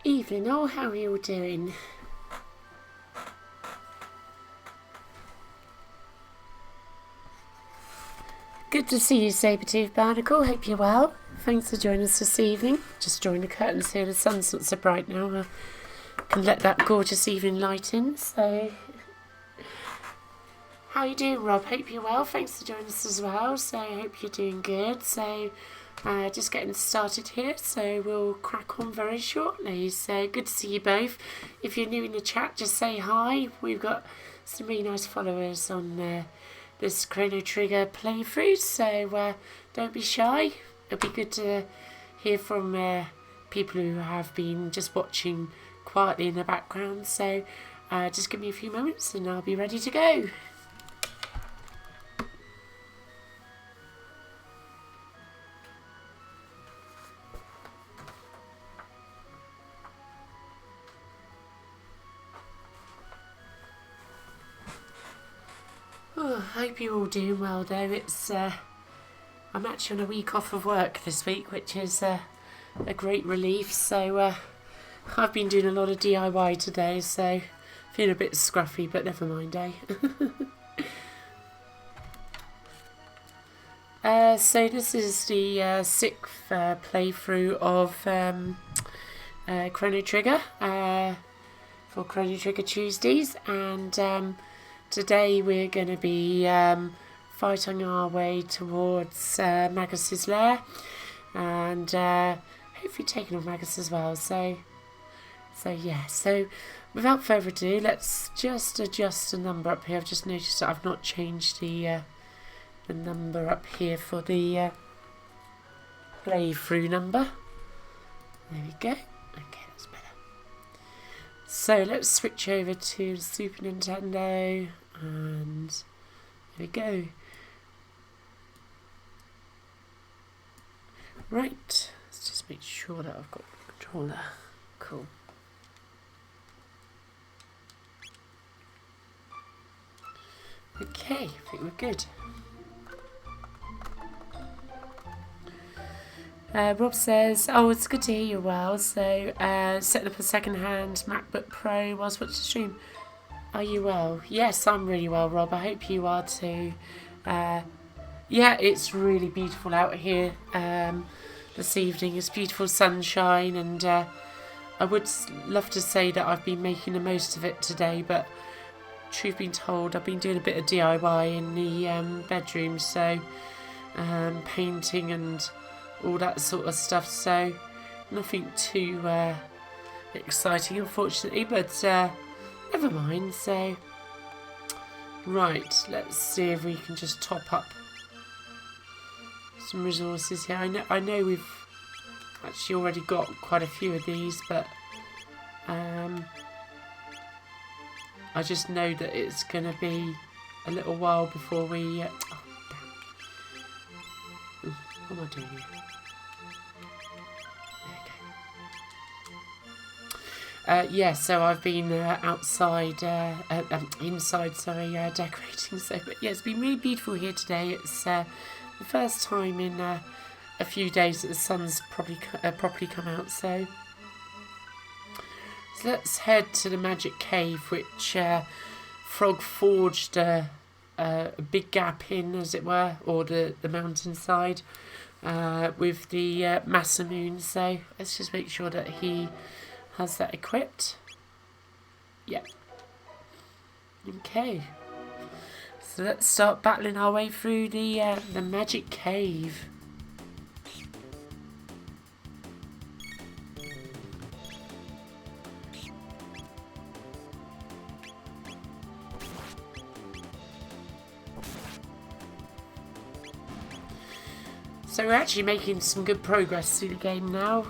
Evening all, how are you all doing? Good to see you, Sabertooth Barnacle. Hope you're well. Thanks for joining us this evening. Just drawing the curtains here. The sun's not so bright now. I can let that gorgeous evening light in. So, how are you doing, Rob? Hope you're well. Thanks for joining us as well. So, I hope you're doing good. So, just getting started here. So, we'll crack on very shortly. So, good to see you both. If you're new in the chat, just say hi. We've got some really nice followers on this Chrono Trigger playthrough, so don't be shy. It'll be good to hear from people who have been just watching quietly in the background. So just give me a few moments and I'll be ready to go. Oh, I hope you're all doing well though. It's I'm actually on a week off of work this week, which is a great relief. So I've been doing a lot of DIY today, so feeling a bit scruffy, but never mind, So this is the sixth playthrough of Chrono Trigger for Chrono Trigger Tuesdays, and today we're going to be fighting our way towards Magus's lair, and hopefully taking on Magus as well. So yeah. So without further ado, let's just adjust the number up here. I've just noticed that I've not changed the number up here for the playthrough number. There we go. Okay, that's better. So let's switch over to the Super Nintendo, and there we go. Right, let's just make sure that I've got the controller. Cool. Okay, I think we're good. Rob says, oh, it's good to hear you well. So, setting up a second-hand MacBook Pro whilst watching the stream. Are you well? Yes, I'm really well, Rob. I hope you are too. Yeah, it's really beautiful out here this evening. It's beautiful sunshine, and I would love to say that I've been making the most of it today, but truth being told, I've been doing a bit of DIY in the bedroom, so painting and all that sort of stuff, so nothing too exciting, unfortunately, but never mind. So right, let's see if we can just top up some resources here. I know we've actually already got quite a few of these, but I just know that it's going to be a little while before we oh, damn. What am I doing here? Yeah, so I've been outside, inside, sorry, decorating. So, but yeah, it's been really beautiful here today. It's the first time in a few days that the sun's probably properly come out. So let's head to the magic cave, which Frog forged a big gap in, as it were, or the mountainside with the Masamune. So let's just make sure that he has that equipped. Yeah. Okay. So let's start battling our way through the magic cave. So we're actually making some good progress through the game now.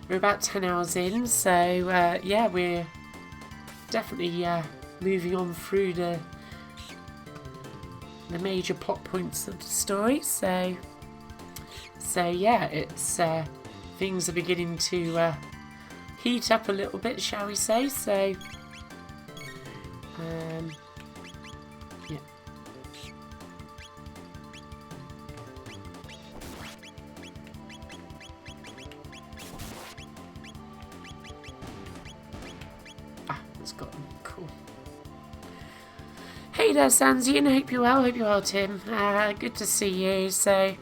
We're about 10 hours in, so yeah, we're definitely moving on through the major plot points of the story. So yeah, it's things are beginning to heat up a little bit, shall we say? So yeah. It's got them. Cool. Hey there, Sansian. Hope you're well. Hope you're well, Tim. Good to see you. So,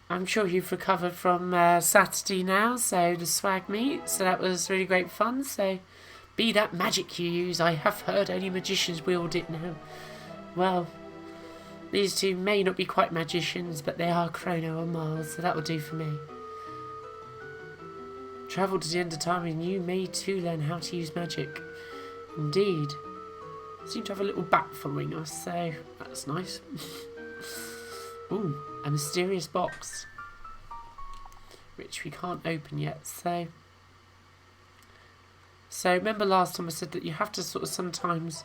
I'm sure you've recovered from Saturday now. So, the swag meet. So, that was really great fun. So, be that magic you use. I have heard only magicians wield it now. Well, these two may not be quite magicians, but they are Chrono and Mars. So, that will do for me. Travel to the end of time and you may too learn how to use magic. Indeed. Seem to have a little bat following us, so that's nice. Ooh, a mysterious box. Which we can't open yet, so... So remember last time I said that you have to sort of sometimes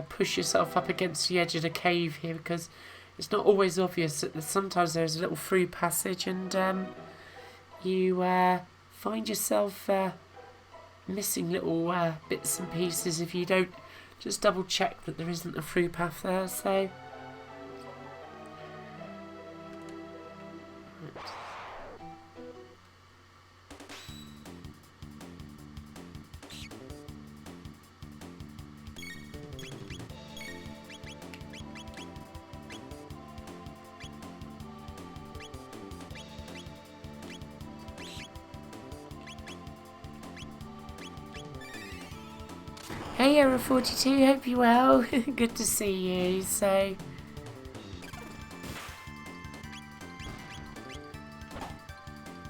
push yourself up against the edge of the cave here, because it's not always obvious that sometimes there's a little through passage and you find yourself missing little bits and pieces if you don't just double check that there isn't a through path there. So hey, Era 42, hope you're well. Good to see you. So,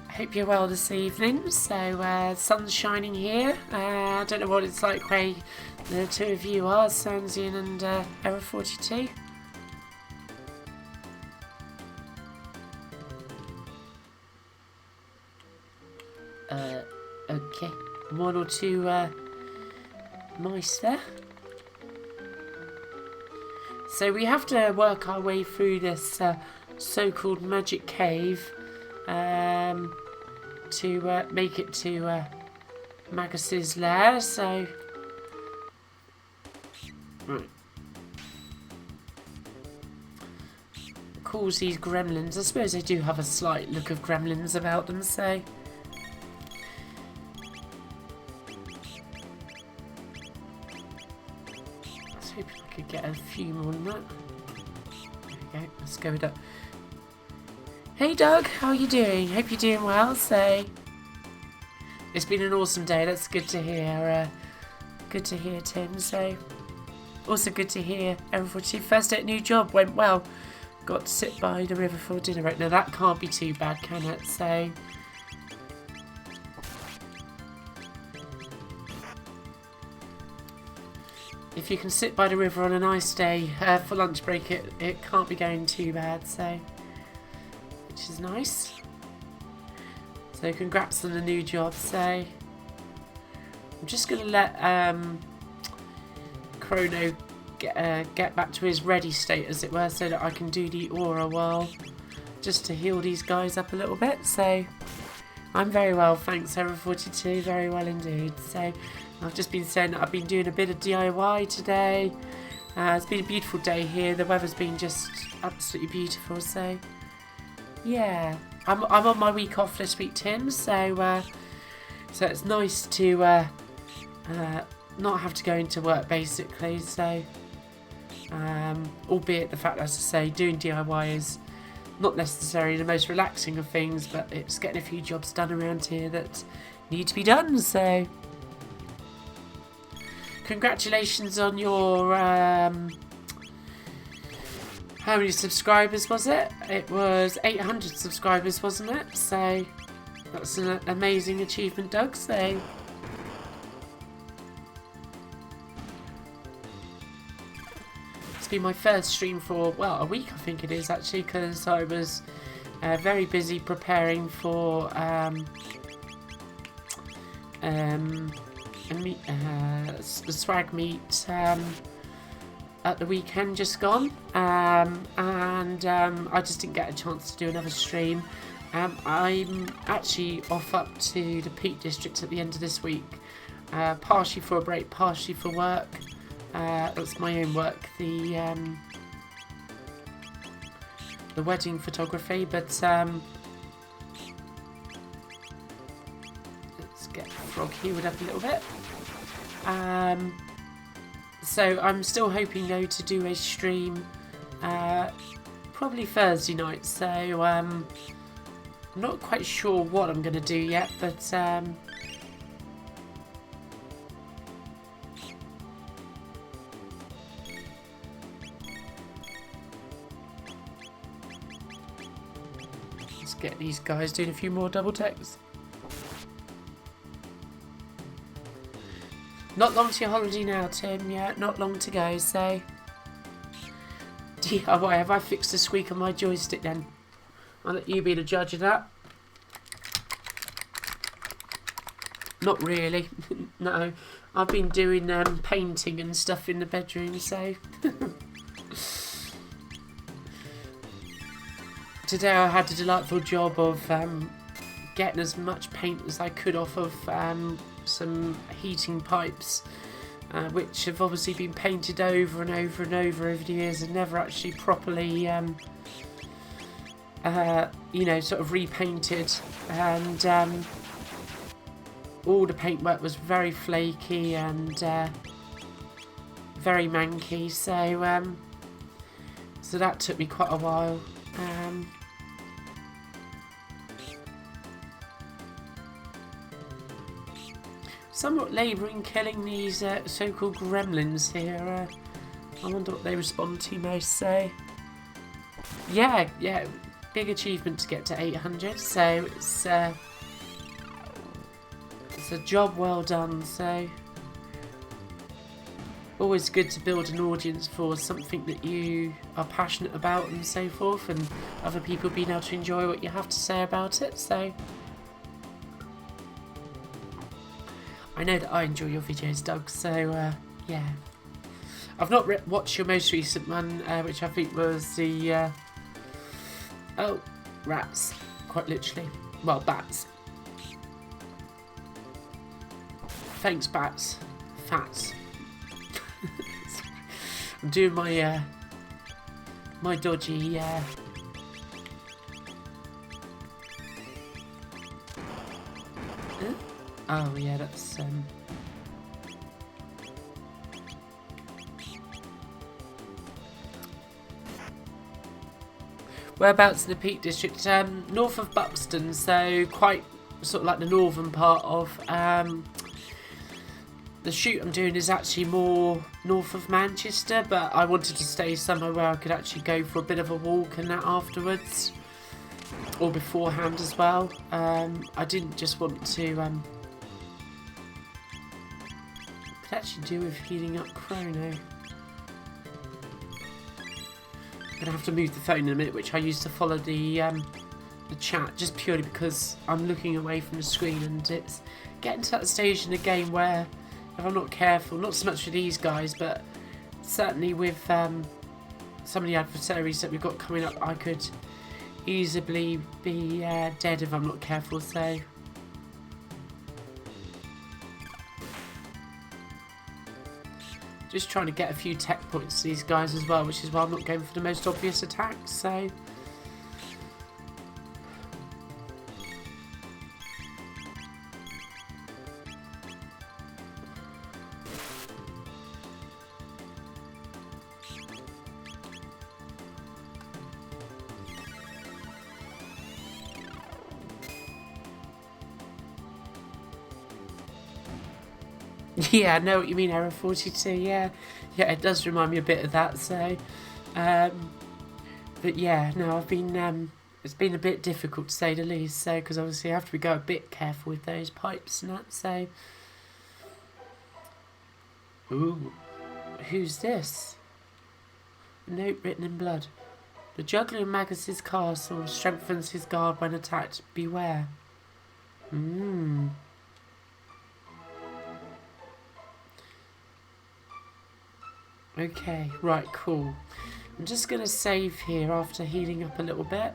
I hope you're well this evening. So, sun's shining here. I don't know what it's like where the two of you are, Sansian and Era 42. Okay, one or two mice there. So we have to work our way through this so-called magic cave to make it to Magus's lair. So right, calls these gremlins. I suppose they do have a slight look of gremlins about them. So. Hoping I could get a few more than that. There we go, let's go with that. Hey Doug, how are you doing? Hope you're doing well. So it's been an awesome day, that's good to hear. Good to hear, Tim. So also good to hear everyone. First day at new job went well. Got to sit by the river for dinner right now. That can't be too bad, can it? So if you can sit by the river on a nice day for lunch break, it can't be going too bad, so which is nice. So congrats on the new job. So I'm just going to let Chrono get back to his ready state, as it were, so that I can do the aura while just to heal these guys up a little bit. So I'm very well, thanks, Era 42, very well indeed. So I've just been saying that I've been doing a bit of DIY today. It's been a beautiful day here. The weather's been just absolutely beautiful. So yeah, I'm on my week off this week, Tim. So so it's nice to not have to go into work basically. So albeit the fact, as I say, doing DIY is not necessarily the most relaxing of things, but it's getting a few jobs done around here that need to be done. So congratulations on your how many subscribers was it? It was 800 subscribers, wasn't it? So that's an amazing achievement, Doug. So it's been my first stream for, well, a week I think it is actually, because I was very busy preparing for the swag meet at the weekend just gone, and I just didn't get a chance to do another stream. I'm actually off up to the Peak District at the end of this week, partially for a break, partially for work. That's my own work, the wedding photography, but let's get the frog healed up a little bit. So I'm still hoping though to do a stream probably Thursday night. So I'm not quite sure what I'm going to do yet, but let's get these guys doing a few more double takes. Not long to your holiday now, Tim. Yeah, not long to go, so... DIY, have I fixed the squeak on my joystick then? I'll let you be the judge of that. Not really. No. I've been doing painting and stuff in the bedroom, so... Today I had a delightful job of getting as much paint as I could off of some heating pipes, which have obviously been painted over and over and over the years and never actually properly, you know, sort of repainted. And all the paintwork was very flaky and very manky, so so that took me quite a while. Somewhat labouring killing these so-called gremlins here. I wonder what they respond to most. So, yeah, big achievement to get to 800. So it's a job well done. So always good to build an audience for something that you are passionate about and so forth, and other people being able to enjoy what you have to say about it. So. I know that I enjoy your videos, Doug, so yeah. I've not watched your most recent one, which I think was the... oh, rats, quite literally. Well, bats. Thanks, bats. Fats. I'm doing my, my dodgy... Oh yeah, that's whereabouts in the Peak District? North of Buxton, so quite sort of like the northern part of the shoot I'm doing is actually more north of Manchester, but I wanted to stay somewhere where I could actually go for a bit of a walk and that afterwards, or beforehand as well. I didn't just want to actually do with healing up Chrono. I'm gonna have to move the phone in a minute, which I use to follow the chat, just purely because I'm looking away from the screen, and it's getting to that stage in the game where if I'm not careful, not so much with these guys, but certainly with some of the adversaries that we've got coming up, I could easily be dead if I'm not careful. So. Just trying to get a few tech points to these guys as well, which is why I'm not going for the most obvious attacks, so... Yeah, I know what you mean, Error 42, yeah. Yeah, it does remind me a bit of that, so... but yeah, no, I've been... it's been a bit difficult to say the least, so... Because obviously I have to go a bit careful with those pipes and that, so... Ooh. Who's this? A note written in blood. The juggler in Magus's castle strengthens his guard when attacked. Beware. Okay, right, cool. I'm just going to save here after healing up a little bit.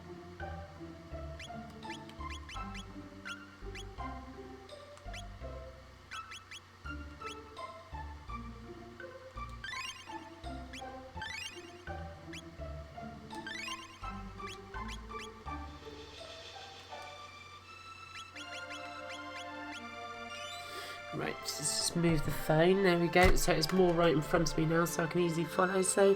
Right, let's just move the phone. There we go. So it's more right in front of me now, so I can easily follow. So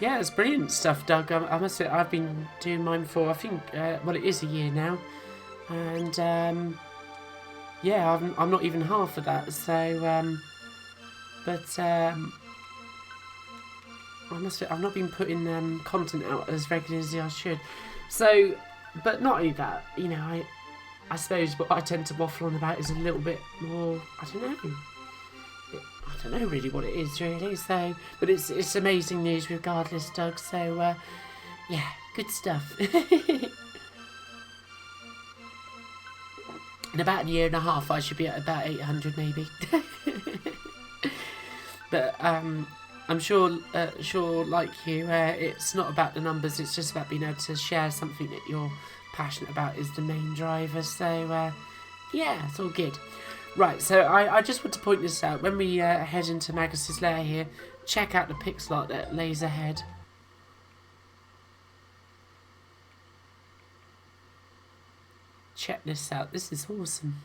yeah, it's brilliant stuff, Doug. I must say, I've been doing mine for, I think, well, it is a year now, and yeah, I'm not even half of that. So, but I must say, I've not been putting content out as regularly as I should. So, but not only that, you know, I suppose what I tend to waffle on about is a little bit more, I don't know. I don't know really what it is really, so, but it's amazing news regardless, Doug, so yeah, good stuff. In about a year and a half I should be at about 800 maybe. But I'm sure like you, it's not about the numbers, it's just about being able to share something that you're passionate about is the main driver, so yeah, it's all good. Right, so I just want to point this out. When we head into Magus's lair here, check out the pixel art that lays ahead. Check this out. This is awesome.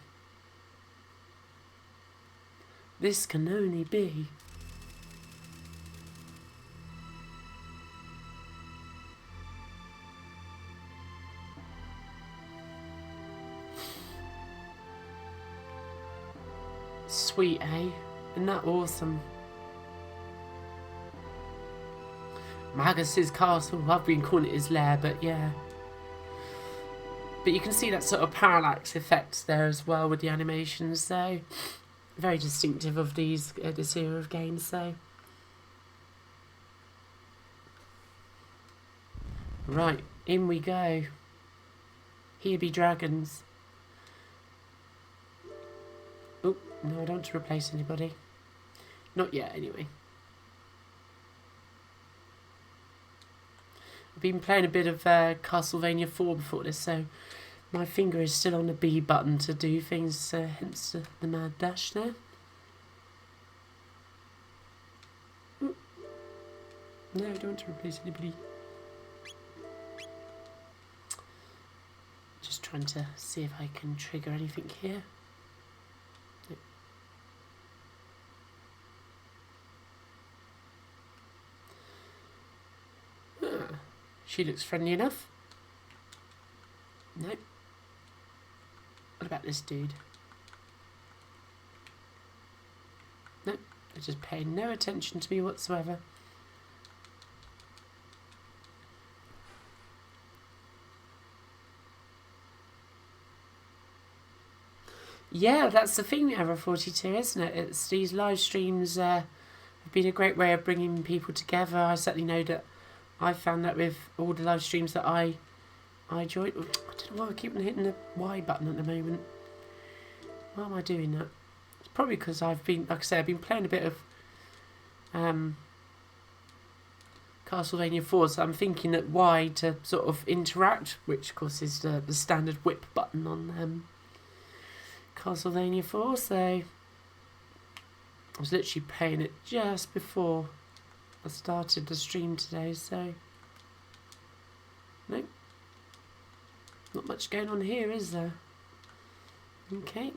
This can only be. Sweet, eh? Isn't that awesome? Magus's castle. I've been calling it his lair, but yeah. But you can see that sort of parallax effect there as well with the animations, so very distinctive of these this era of games. So right, in we go. Here be dragons. Oh no, I don't want to replace anybody. Not yet, anyway. I've been playing a bit of Castlevania 4 before this, so my finger is still on the B button to do things, hence the mad dash there. Ooh. No, I don't want to replace anybody. Just trying to see if I can trigger anything here. She looks friendly enough. Nope. What about this dude? Nope. They're just paying no attention to me whatsoever. Yeah, that's the thing with Error 42, isn't it? It's these live streams have been a great way of bringing people together. I certainly know that I found that with all the live streams that I joined. I don't know why I keep hitting the Y button at the moment. Why am I doing that? It's probably because I've been, like I say, I've been playing a bit of Castlevania 4, so I'm thinking that Y to sort of interact, which of course is the standard whip button on Castlevania 4, so I was literally playing it just before I started the stream today, so nope, not much going on here, is there? Okay.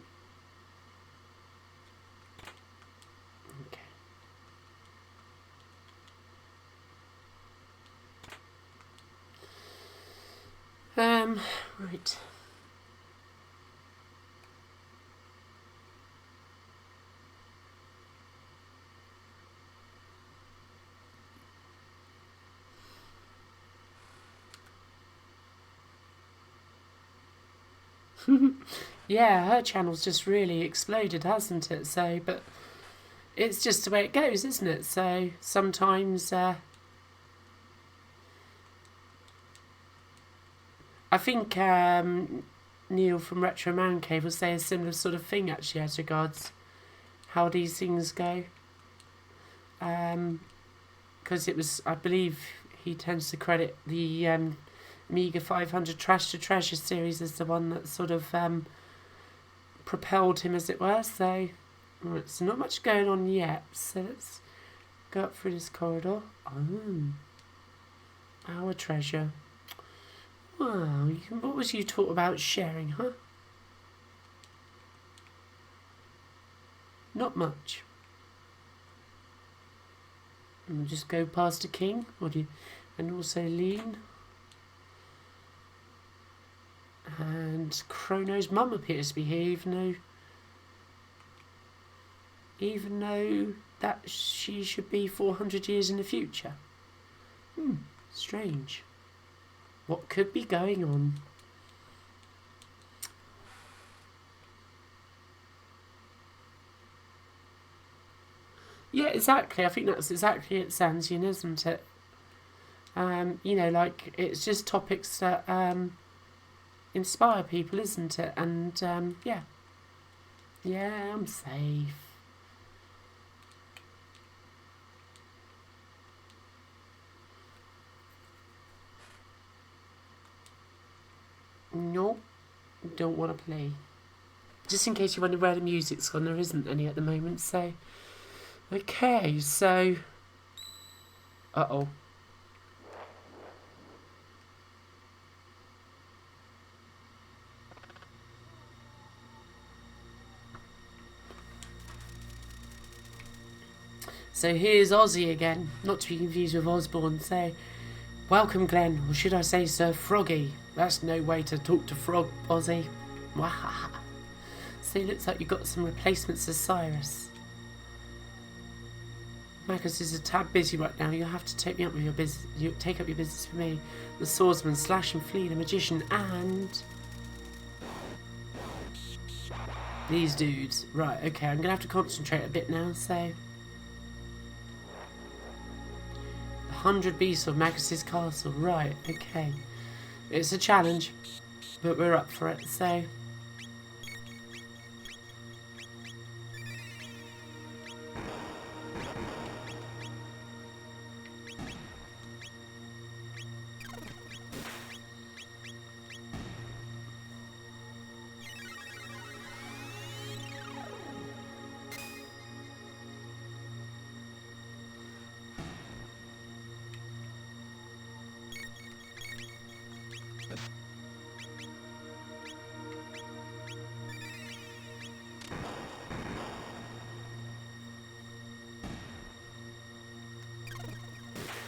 Right. Yeah, her channel's just really exploded, hasn't it? So, but it's just the way it goes, isn't it? So sometimes I think Neil from Retro Man Cave will say a similar sort of thing actually as regards how these things go. Because it was, I believe he tends to credit the Amiga 500 Trash to Treasure series as the one that sort of propelled him, as it were. So, right, so not much going on yet. So let's go up through this corridor. Oh, our treasure. Well, what was you taught about sharing, huh? Not much. And just go past a king, or do you, and also lean. And Chrono's mum appears to be here, even though that she should be 400 years in the future. Strange. What could be going on? Yeah, exactly. I think that's exactly it, Sanzian, isn't it? Like, it's just topics that inspire people, isn't it? And, yeah. Yeah, I'm safe. No, don't want to play. Just in case you wonder where the music's gone, there isn't any at the moment, so... Okay, so... Uh-oh. So here's Ozzy again, not to be confused with Osborne, so... Welcome, Glenn, or should I say Sir Froggy? That's no way to talk to Frog, Ozzy. Wahaha. So it looks like you've got some replacements for Cyrus. Magus is a tad busy right now. You'll have to take me up with your business. You take up your business for me. The swordsman, Slash and Flea, the magician, and these dudes. Right. Okay. I'm gonna have to concentrate a bit now. So, the 100 beasts of Magus's castle. Right. Okay. It's a challenge, but we're up for it. So.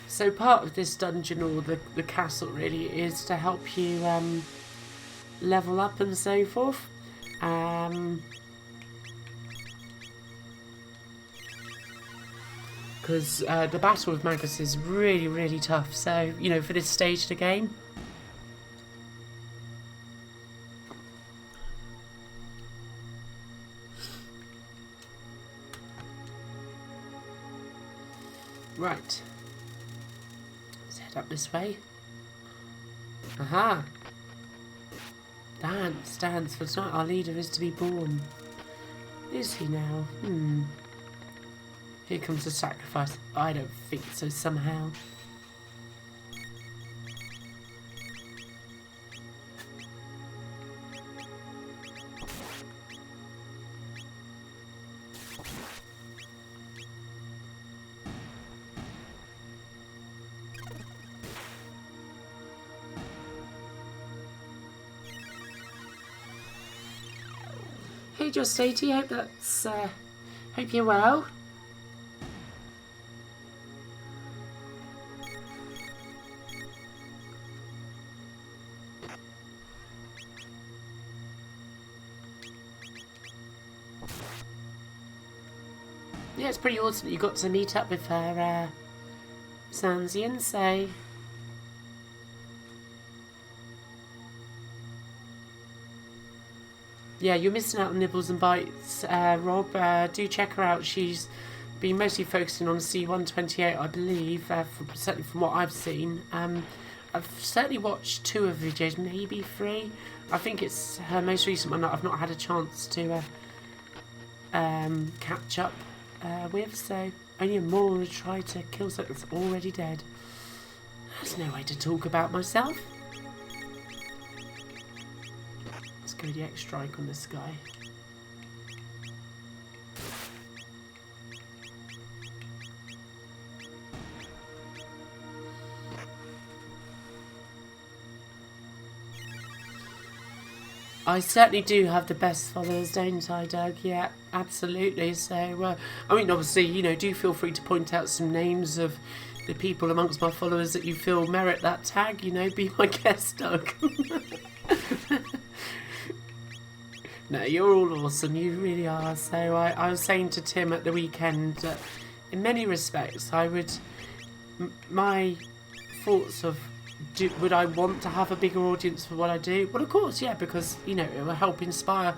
So part of this dungeon or the castle really is to help you level up and so forth. Because the battle with Magus is really, really tough. So, for this stage of the game. Right. Let's head up this way. Aha! Dance, for tonight our leader is to be born. Is he now? Here comes the sacrifice. I don't think so somehow. Hey, Just Sadie, hope you're well. Yeah, it's pretty awesome that you got to meet up with her, Sanzian, so... Yeah, you're missing out on Nibbles and Bites, Rob. Do check her out. She's been mostly focusing on C128, I believe, certainly from what I've seen. I've certainly watched 2 of the videos, maybe 3. I think it's her most recent one that I've not had a chance to catch up with, so only a moron would try to kill something that's already dead. That's no way to talk about myself. Let's go the X strike on this guy. I certainly do have the best followers, don't I, Doug? Yeah, absolutely. So, I mean, obviously, you know, do feel free to point out some names of the people amongst my followers that you feel merit that tag. You know, be my guest, Doug. No, you're all awesome. You really are. So, I was saying to Tim at the weekend that in many respects, I would... my thoughts of... would I want to have a bigger audience for what I do? Well, of course, yeah, because, you know, it will help inspire,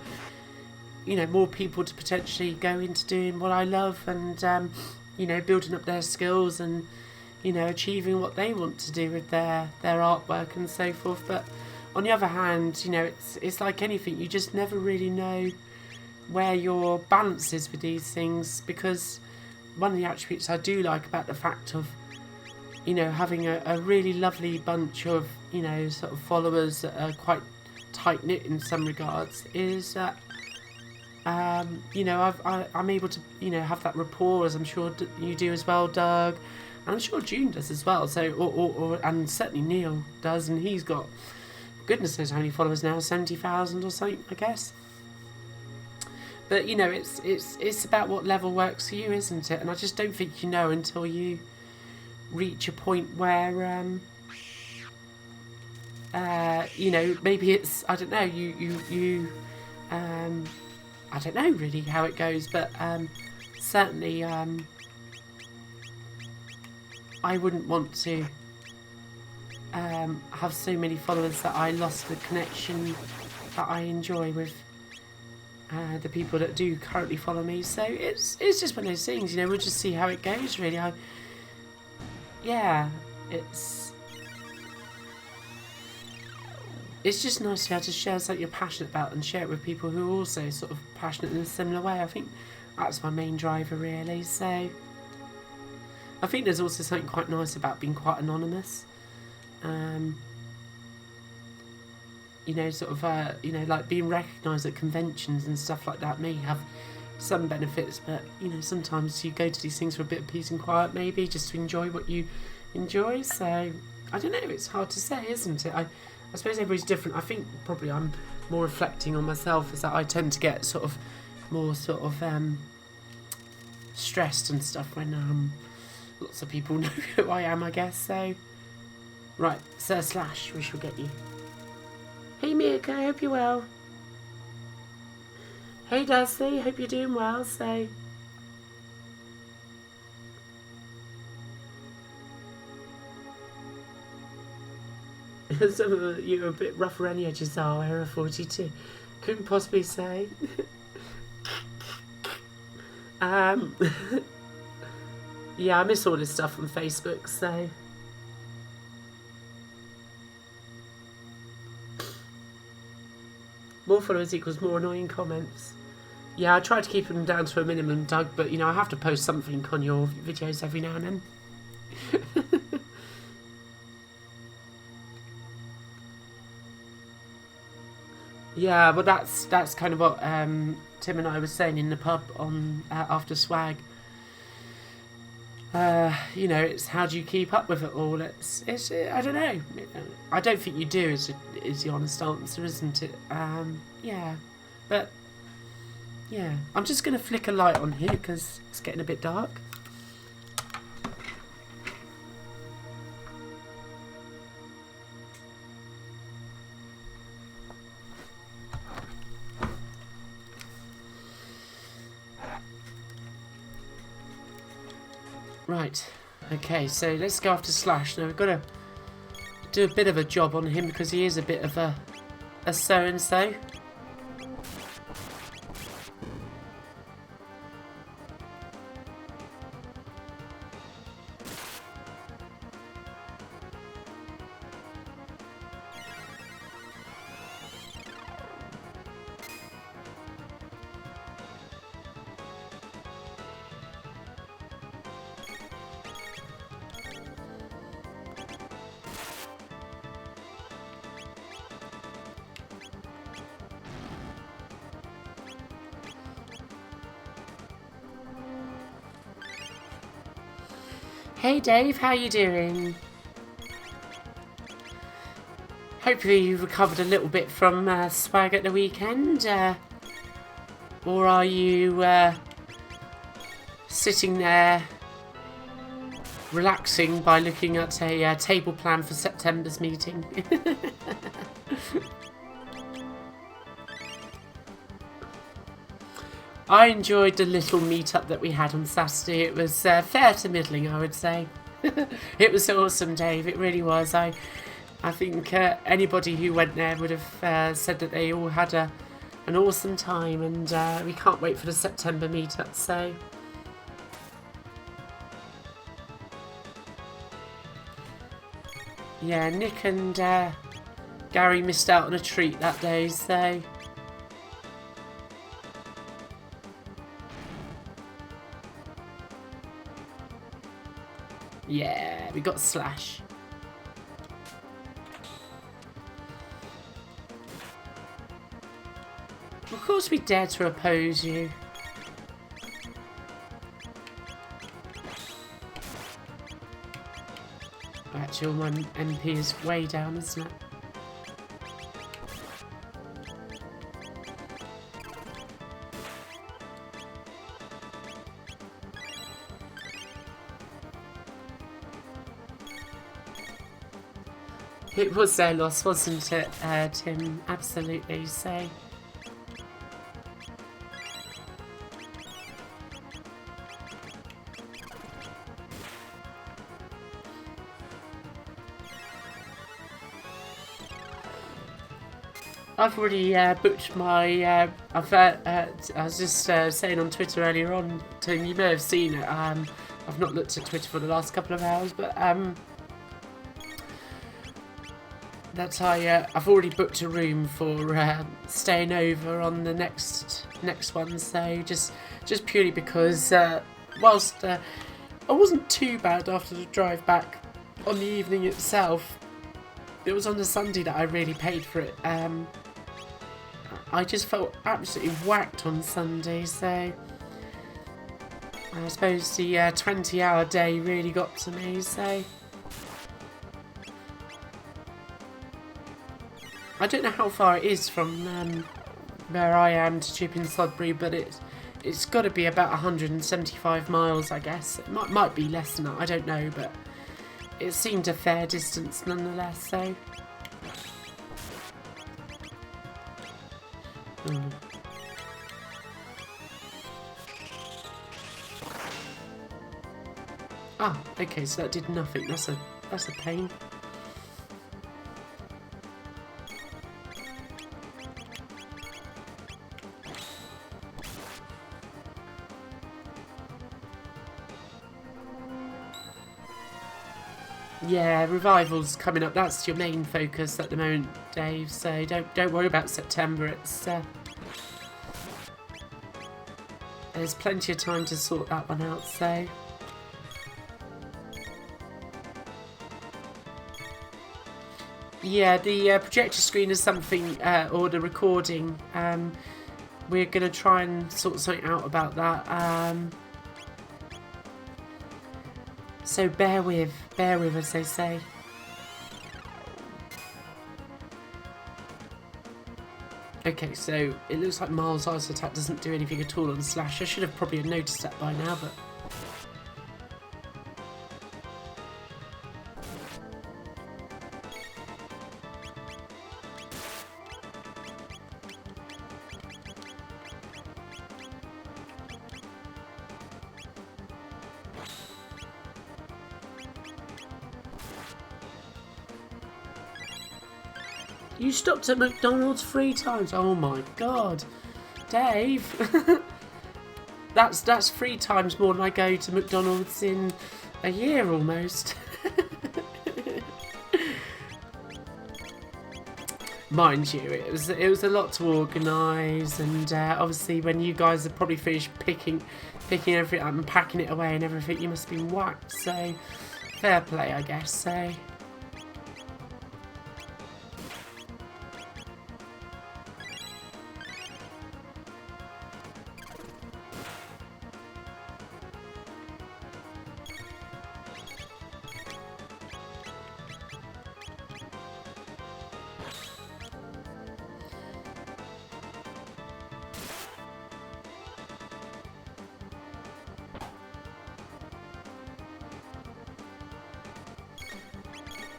you know, more people to potentially go into doing what I love and, you know, building up their skills and, you know, achieving what they want to do with their artwork and so forth. But on the other hand, you know, it's like anything. You just never really know where your balance is with these things, because one of the attributes I do like about the fact of, you know, having a really lovely bunch of, you know, sort of followers that are quite tight-knit in some regards is that, you know, I'm able to, you know, have that rapport, as I'm sure you do as well, Doug. And I'm sure June does as well. So, and certainly Neil does, and he's got, goodness knows how many followers now, 70,000 or something, I guess. But, you know, it's about what level works for you, isn't it? And I just don't think you know until you reach a point where you know, maybe it's, I don't know, you I don't know really how it goes, but certainly I wouldn't want to have so many followers that I lost the connection that I enjoy with the people that do currently follow me. So it's just one of those things, you know. We'll just see how it goes, really. Yeah, it's just nice to be able to share something you're passionate about and share it with people who are also sort of passionate in a similar way. I think that's my main driver, really. So I think there's also something quite nice about being quite anonymous. You know, sort of, you know, like being recognised at conventions and stuff like that may have some benefits, but, you know, sometimes you go to these things for a bit of peace and quiet, maybe, just to enjoy what you enjoy. So, I don't know, it's hard to say, isn't it? I suppose everybody's different. I think probably I'm more reflecting on myself, is that I tend to get sort of more sort of stressed and stuff when lots of people know who I am, I guess. So, right, Sir Slash, we shall get you. Hey Mika, I hope you're well. Hey Dusty, hope you're doing well. So, some of you are a bit rough around the edges. Oh, Error 42. Couldn't possibly say. Yeah, I miss all this stuff on Facebook, so. More followers equals more annoying comments. Yeah, I try to keep them down to a minimum, Doug, but, you know, I have to post something on your videos every now and then. Yeah, but that's kind of what Tim and I were saying in the pub on after Swag. You know, it's how do you keep up with it all? It's I don't know. I don't think you do, is the honest answer, isn't it? Yeah, but yeah, I'm just going to flick a light on here because it's getting a bit dark. Right, okay, so let's go after Slash. Now we've got to do a bit of a job on him because he is a bit of a so-and-so. Hey Dave, how you doing? hopefully you recovered a little bit from swag at the weekend. Or are you sitting there relaxing by looking at a table plan for September's meeting? I enjoyed the little meet-up that we had on Saturday. It was fair to middling, I would say. It was awesome, Dave. It really was. I think anybody who went there would have said that they all had an awesome time, and we can't wait for the September meet-up, so... Yeah, Nick and Gary missed out on a treat that day, so... Yeah, we got Slash. Of course we dare to oppose you. Actually, my MP is way down, isn't it? It was their loss, wasn't it, Tim? Absolutely, so... I've already booked my... I was just saying on Twitter earlier on, Tim, you may have seen it. I've not looked at Twitter for the last couple of hours, but... that I've already booked a room for staying over on the next one, so just purely because whilst I wasn't too bad after the drive back on the evening itself, it was on the Sunday that I really paid for it. I just felt absolutely whacked on Sunday, so I suppose the 20-hour day really got to me, so... I don't know how far it is from where I am to Chipping Sodbury, but it's got to be about 175 miles, I guess. It might be less than that, I don't know, but it seemed a fair distance nonetheless, so... Ah, okay, so that did nothing. That's a pain. Yeah, revival's coming up. That's your main focus at the moment, Dave. So don't worry about September. It's there's plenty of time to sort that one out. So yeah, the projector screen is something, or the recording. We're gonna try and sort something out about that. So bear with, as they say. Okay, so it looks like Miles' Ice Attack doesn't do anything at all on Slash. I should have probably noticed that by now, but... You stopped at McDonald's 3 times. Oh my god, Dave! that's 3 times more than I go to McDonald's in a year almost. Mind you, it was a lot to organise, and obviously when you guys have probably finished picking everything up and packing it away and everything, you must have been whacked. So fair play, I guess. So.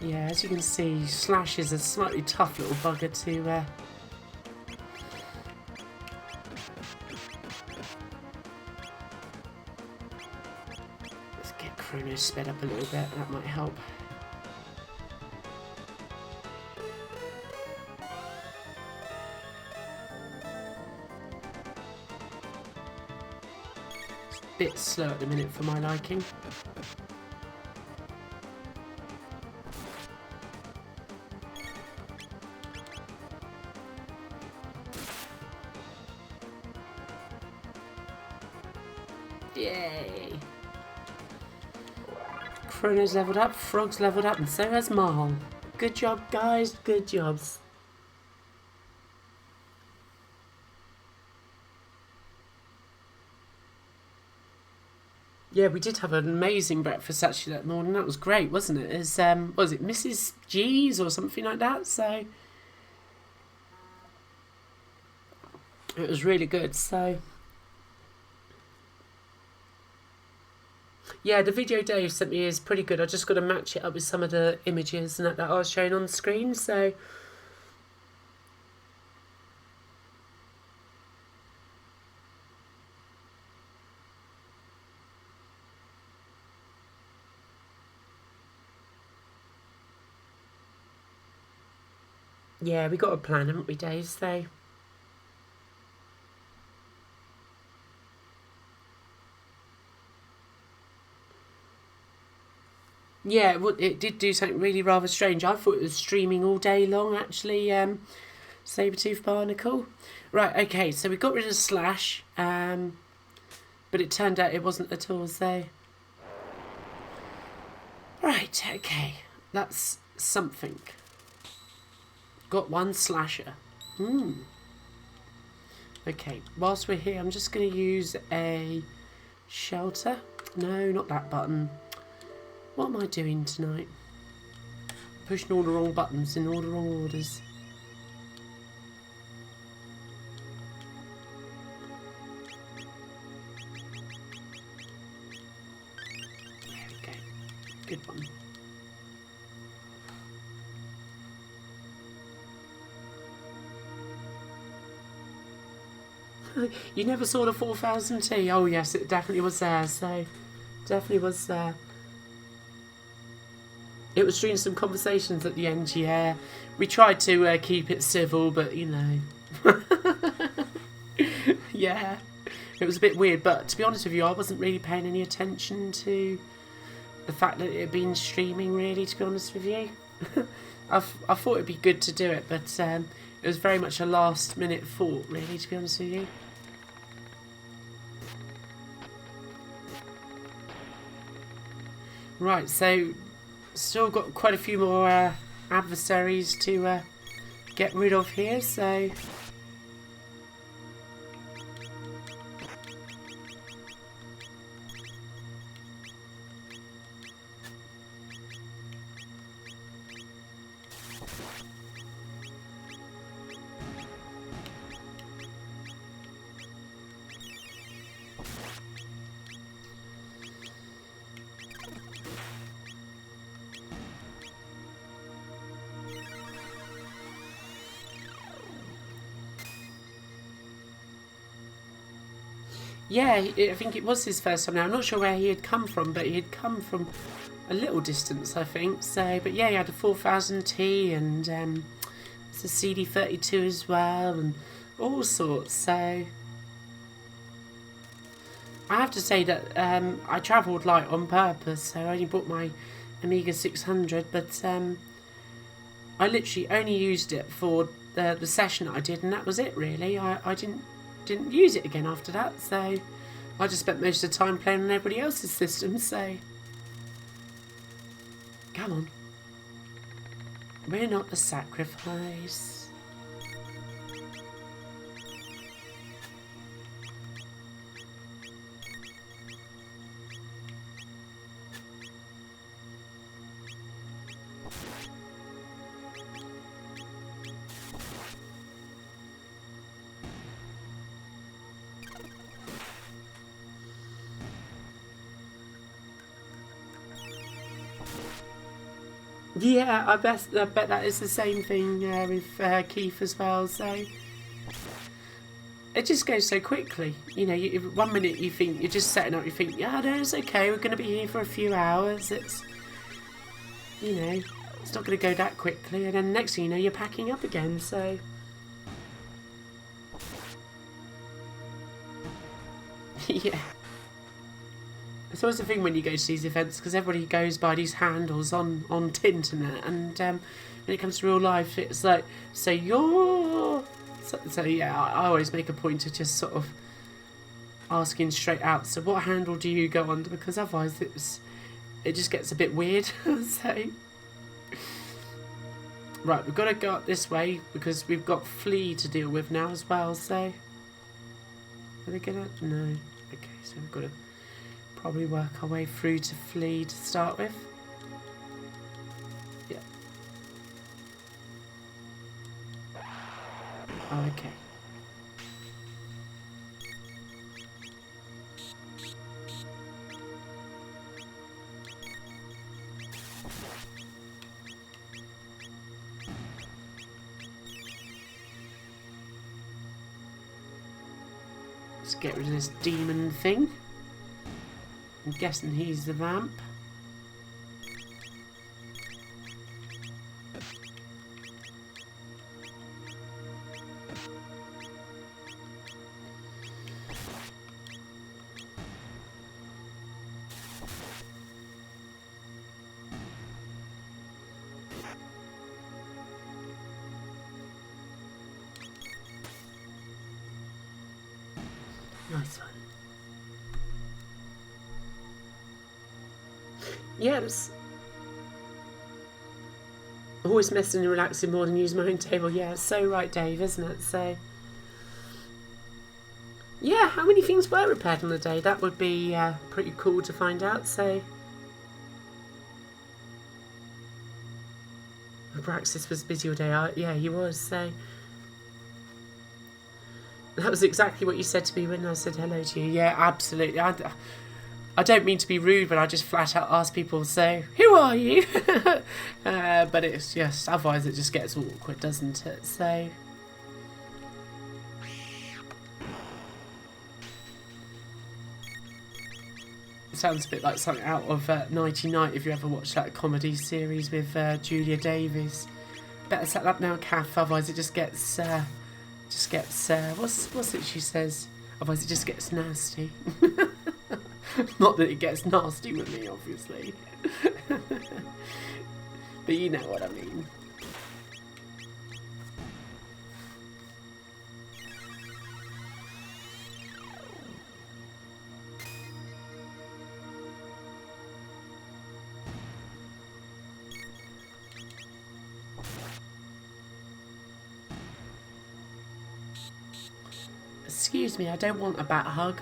Yeah, as you can see, Slash is a slightly tough little bugger to... Let's get Chrono sped up a little bit, that might help. It's a bit slow at the minute for my liking. Yay! Chrono's leveled up, Frog's leveled up, and so has Marl. Good job, guys. Good jobs. Yeah, we did have an amazing breakfast actually that morning. That was great, wasn't it? As was it Mrs. G's or something like that? So it was really good. So yeah, the video Dave sent me is pretty good. I just got to match it up with some of the images and that I was showing on the screen. So yeah, we got a plan, haven't we, Dave? So yeah, it did do something really rather strange. I thought it was streaming all day long, actually, Sabertooth Barnacle. Right, okay, so we got rid of Slash, but it turned out it wasn't at all, so... Right, okay, that's something. Got one Slasher. Okay, whilst we're here, I'm just going to use a shelter. No, not that button. What am I doing tonight? Pushing all the wrong buttons in all the wrong orders. There we go. Good one. You never saw the 4000T? Oh yes, it definitely was there, so definitely was there. It was during some conversations at the end, yeah. We tried to keep it civil, but you know. Yeah. It was a bit weird, but to be honest with you, I wasn't really paying any attention to the fact that it had been streaming, really, to be honest with you. I thought it'd be good to do it, but it was very much a last minute thought, really, to be honest with you. Right, so still got quite a few more adversaries to get rid of here, so... Yeah, I think it was his first time now. I'm not sure where he had come from, but he had come from a little distance, I think. So, but yeah, he had a 4000T and it's a CD32 as well and all sorts. So I have to say that I travelled light on purpose. So I only bought my Amiga 600, but I literally only used it for the session that I did, and that was it really. I didn't use it again after that, so I just spent most of the time playing on everybody else's system, so come on, we're not the sacrifice. Yeah, I bet that is the same thing with Keith as well. So it just goes so quickly. You know, 1 minute you think you're just setting up, you think, yeah, no, it's okay. We're going to be here for a few hours. It's, you know, it's not going to go that quickly, and then next thing you know, you're packing up again. So yeah. It's always the thing when you go to these events, because everybody goes by these handles on internet, and when it comes to real life, it's like, so you're... So yeah, I always make a point of just sort of asking straight out, so what handle do you go under? Because otherwise it just gets a bit weird. So... Right, we've got to go up this way, because we've got Flea to deal with now as well, so... Are they gonna... No. Okay, so we've got to... probably work our way through to Flea to start with. Yeah. Oh, okay. Let's get rid of this demon thing. I'm guessing he's the vamp. Nice one. Yes. Always messing and relaxing more than using my own table. Yeah, it's so right, Dave, isn't it? So, yeah, how many things were repaired on the day? That would be pretty cool to find out. So, Braxis was busy all day. Yeah, he was. So, that was exactly what you said to me when I said hello to you. Yeah, absolutely. I don't mean to be rude, but I just flat out ask people, so, who are you? But it's just, otherwise it just gets awkward, doesn't it? So... It sounds a bit like something out of Nighty Night, if you ever watched that comedy series with Julia Davies. Better set up now, Kath, otherwise it just gets, what's it she says? Otherwise it just gets nasty. Not that it gets nasty with me, obviously. But you know what I mean. Excuse me, I don't want a bat hug.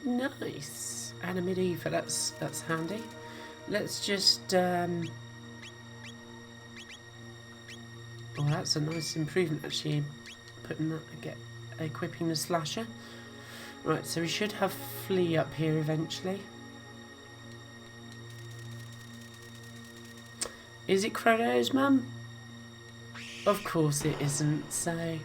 Nice. And a medieval, that's handy. Let's just oh, that's a nice improvement actually, putting that, equipping the slasher. Right, so we should have Flea up here eventually. Is it Chrono's mum? Of course it isn't, so...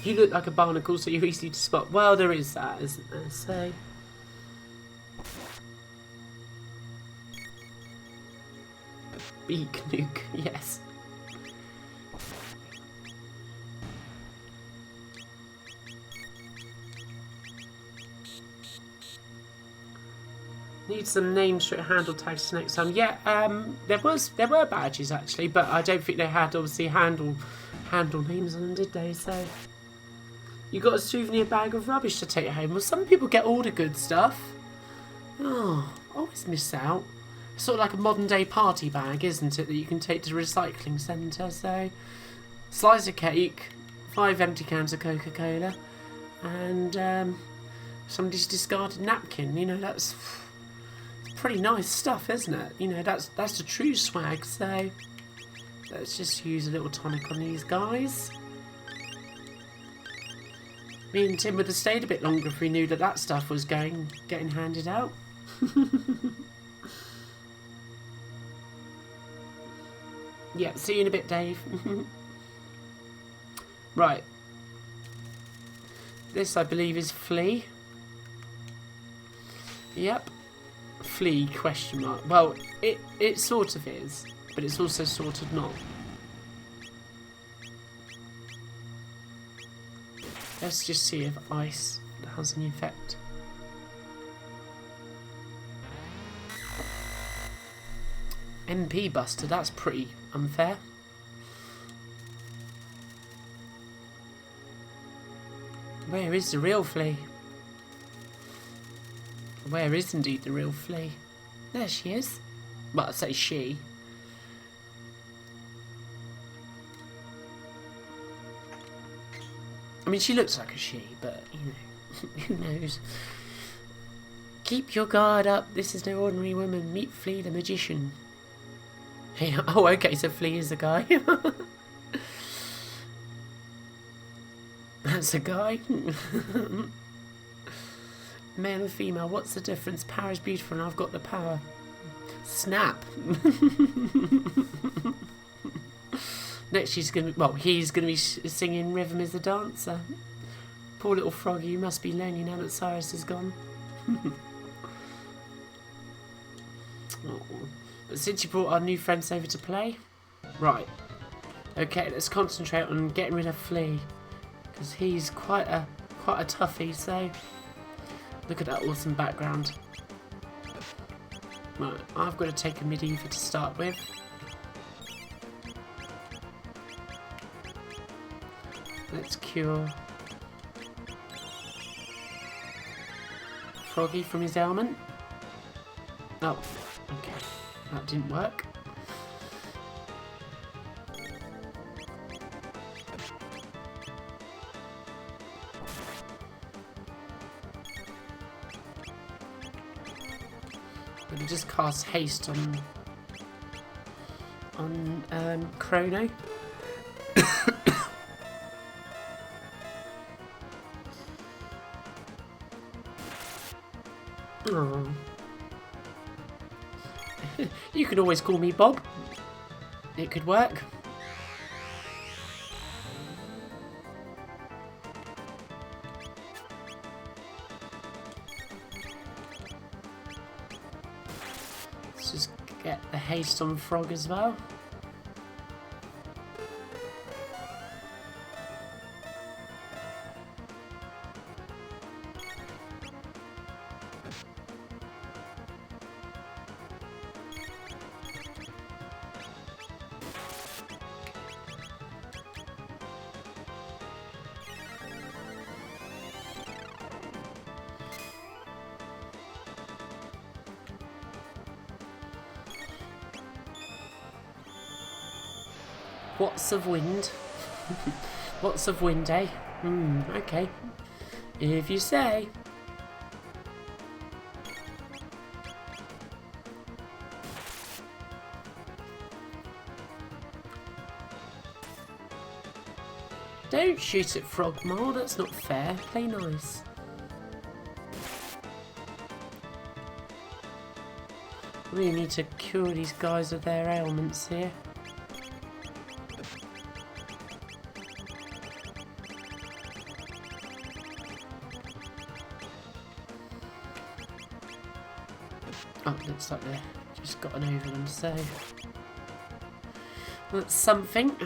You look like a barnacle, so you're easy to spot. Well, there is that, isn't there? So... Beak nuke, yes. Need some names for handle tags next time. Yeah, there were badges actually, but I don't think they had obviously handle names on them, did they? So... You got a souvenir bag of rubbish to take home. Well, some people get all the good stuff. Oh, I always miss out. It's sort of like a modern day party bag, isn't it, that you can take to the recycling centre. So, slice of cake, 5 empty cans of Coca-Cola, and somebody's discarded napkin. You know, that's pretty nice stuff, isn't it? You know, that's the true swag. So, let's just use a little tonic on these guys. Me and Tim would have stayed a bit longer if we knew that that stuff was getting handed out. Yeah, see you in a bit, Dave. Right. This, I believe, is Flea. Yep. Flea, question mark. Well, it sort of is, but it's also sort of not. Let's just see if ice has any effect. MP Buster, that's pretty unfair. Where is the real Flea? Where is indeed the real Flea? There she is. Well, I say she. I mean, she looks like a she, but, you know, who knows? Keep your guard up. This is no ordinary woman. Meet Flea the magician. Hey, oh, okay, so Flea is a guy. That's a guy. Male and female, what's the difference? Power is beautiful and I've got the power. Snap. Next he's going to be singing Rhythm is the Dancer. Poor little froggy, you must be lonely now that Cyrus is gone. Oh. But since you brought our new friends over to play, right. Okay, let's concentrate on getting rid of Flea. Because he's quite a toughie, so look at that awesome background. Right, I've got to take a medieval to start with. Let's cure Froggy from his ailment. Oh, okay. That didn't work. I'm going to just cast haste on Chrono. Oh. You could always call me Bob. It could work. Let's just get the haste on Frog as well. What's of wind? What's of wind, eh? Okay. If you say. Don't shoot at Frogmore, that's not fair. Play nice. We need to cure these guys of their ailments here. Oh, looks like they've just gotten over them, so that's something.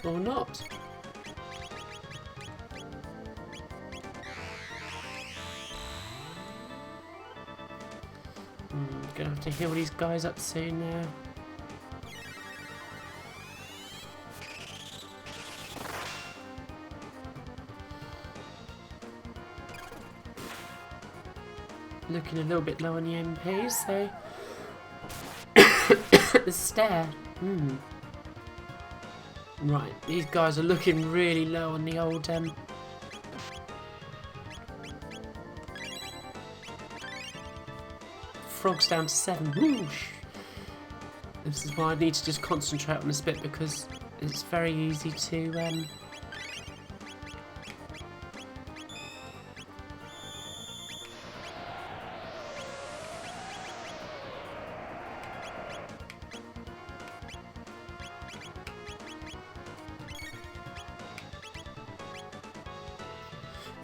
Or not. Gonna have to heal these guys up soon now. Looking a little bit low on the MP, so... the stair. Right, these guys are looking really low on the old... Frog's down to 7. Whoosh. This is why I need to just concentrate on this bit, because it's very easy to...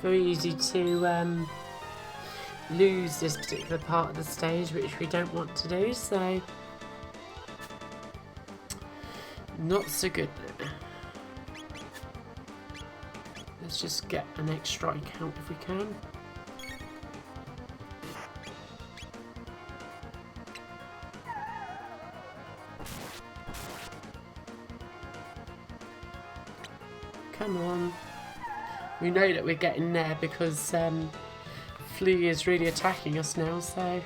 very easy to lose this particular part of the stage, which we don't want to do, so not so good. Let's just get an extra count if we can. Come on. We know that we're getting there because Flea is really attacking us now, so...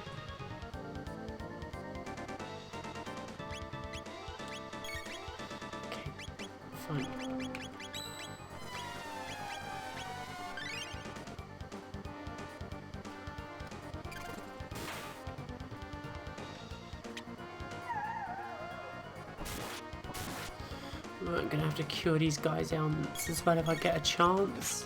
Okay, fine. I'm going to have to cure these guys' ailments as well if I get a chance.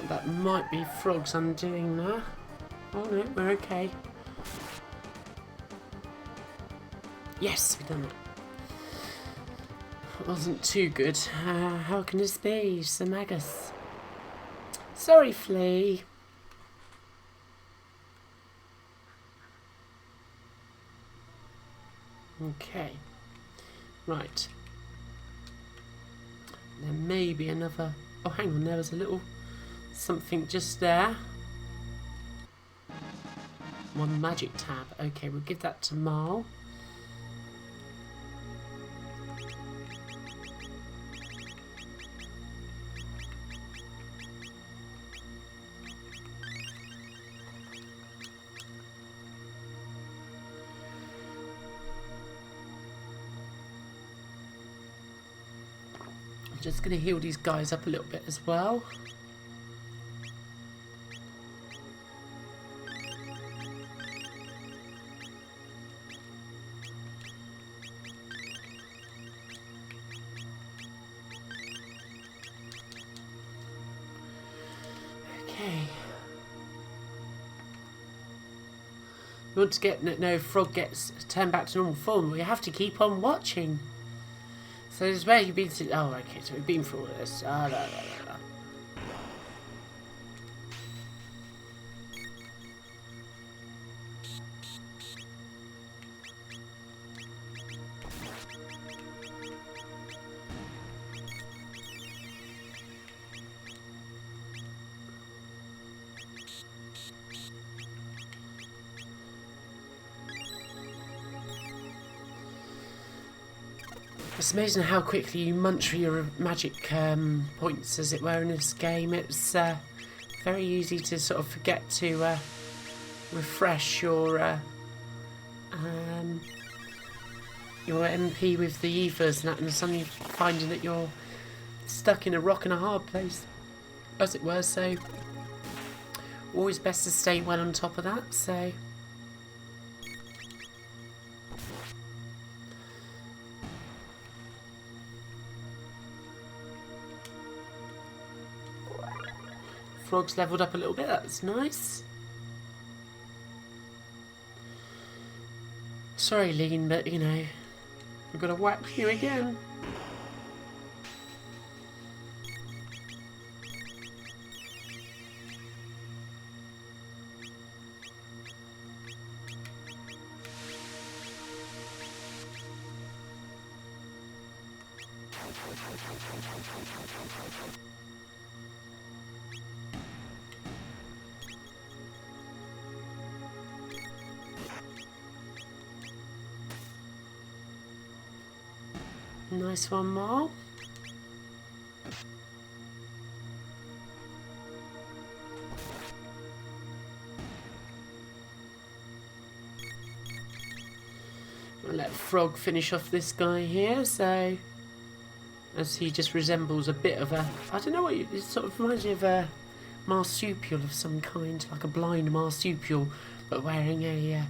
That might be frogs undoing there. Oh no, we're okay. Yes, we've done it. It wasn't too good. How can this be, Sir Magus? Sorry, Flea. Okay. Right. There may be another... Oh, hang on, there was a little... something just there. One magic tab. Okay, we'll give that to Marl. I'm just going to heal these guys up a little bit as well. We want to get no frog gets turned back to normal form. We have to keep on watching. So this is where you've been. Oh, okay. So we've been through all this. It's amazing how quickly you munch through your magic points, as it were, in this game. It's very easy to sort of forget to refresh your MP with the ethers and that, and suddenly finding that you're stuck in a rock and a hard place, as it were. So always best to stay well on top of that. So. Frog's leveled up a little bit, that's nice. Sorry, Lean, but you know, I've got to whack you again. Nice one more. I'll let Frog finish off this guy here, so as he just resembles a bit of a, I don't know what it sort of reminds me of a marsupial of some kind, like a blind marsupial, but wearing a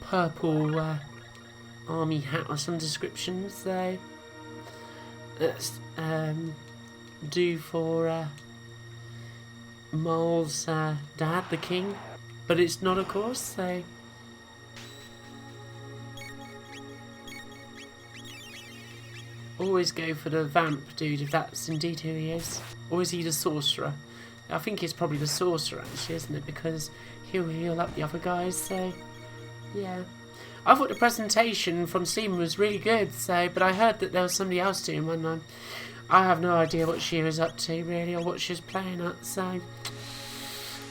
purple army hat or some description, so that's due for Mole's dad, the king, but it's not, of course, so always go for the vamp dude if that's indeed who he is. Or is he the sorcerer? I think it's probably the sorcerer actually, isn't it? Because he'll heal up the other guys, so yeah. I thought the presentation from Steam was really good, so but I heard that there was somebody else doing one. I have no idea what she was up to really, or what she was playing at, so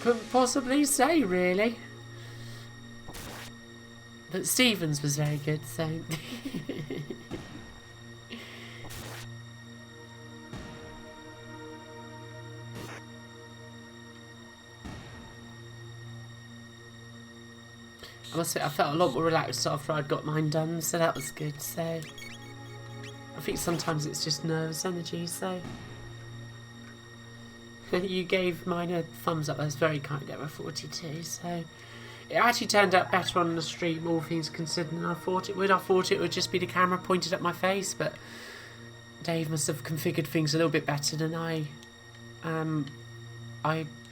couldn't possibly say really. But Stevens was very good, so I must say, I felt a lot more relaxed after I'd got mine done, so that was good. So I think sometimes it's just nervous energy, so you gave mine a thumbs up. That's very kind, Emma 42. So it actually turned out better on the stream, all things considered, than I thought it would. I thought it would just be the camera pointed at my face, but Dave must have configured things a little bit better than I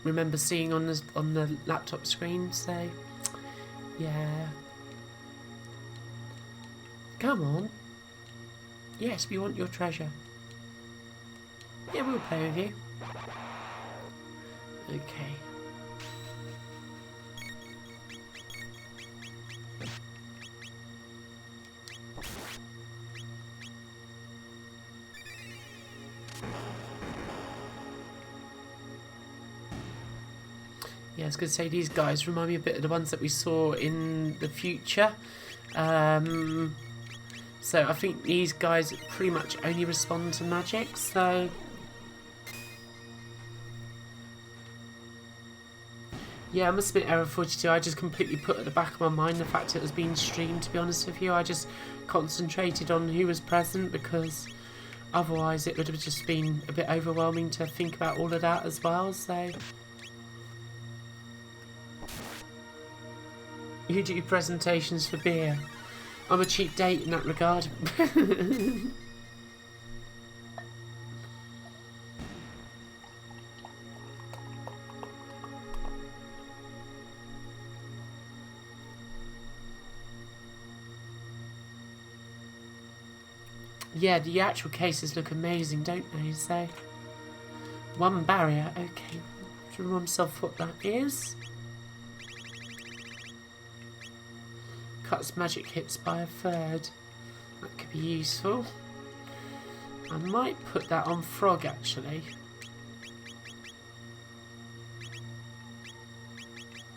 remember seeing on the laptop screen. So yeah. Come on. Yes, we want your treasure. Yeah, we'll play with you. Okay. Yeah, I was going to say, these guys remind me a bit of the ones that we saw in the future. So I think these guys pretty much only respond to magic, so yeah, I must admit, Error 42, I just completely put at the back of my mind the fact it was being streamed, to be honest with you. I just concentrated on who was present, because otherwise it would have just been a bit overwhelming to think about all of that as well, so you do presentations for beer. I'm a cheap date in that regard. Yeah, the actual cases look amazing, don't they? So, one barrier. Okay, to remind myself what that is. Cuts magic hits by a third. That could be useful. I might put that on Frog, actually.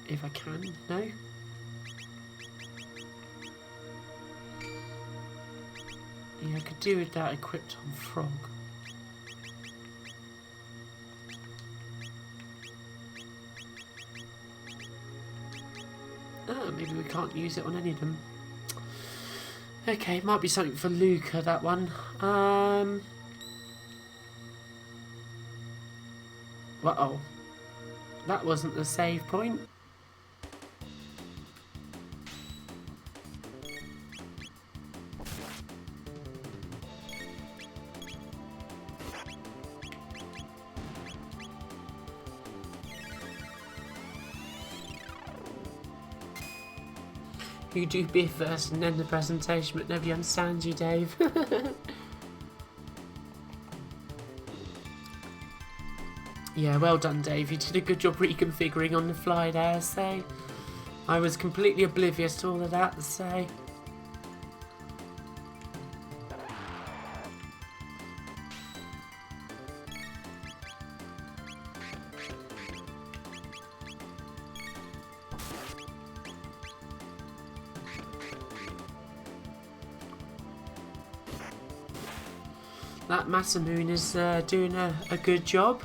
If I can. No? Yeah, I could do with that equipped on Frog. Maybe we can't use it on any of them. Okay, might be something for Luca, that one. Uh-oh. That wasn't the save point. You do beer first and then the presentation, but nobody understands you, Dave. Yeah, well done, Dave. You did a good job reconfiguring on the fly there, so I was completely oblivious to all of that, so that Masamune is doing a good job.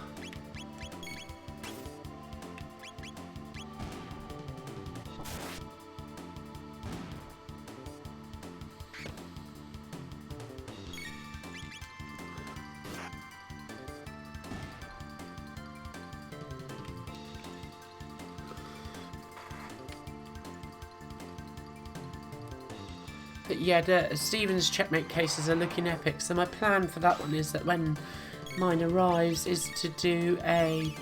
But yeah, Stephen's checkmate cases are looking epic, so my plan for that one is that when mine arrives is to do a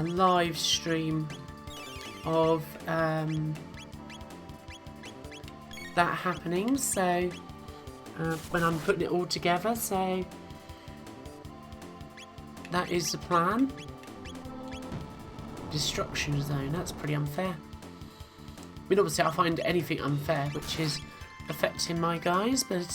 live stream of that happening, so when I'm putting it all together, so that is the plan. Destruction zone, that's pretty unfair. I mean, obviously I find anything unfair which is affecting my guys, but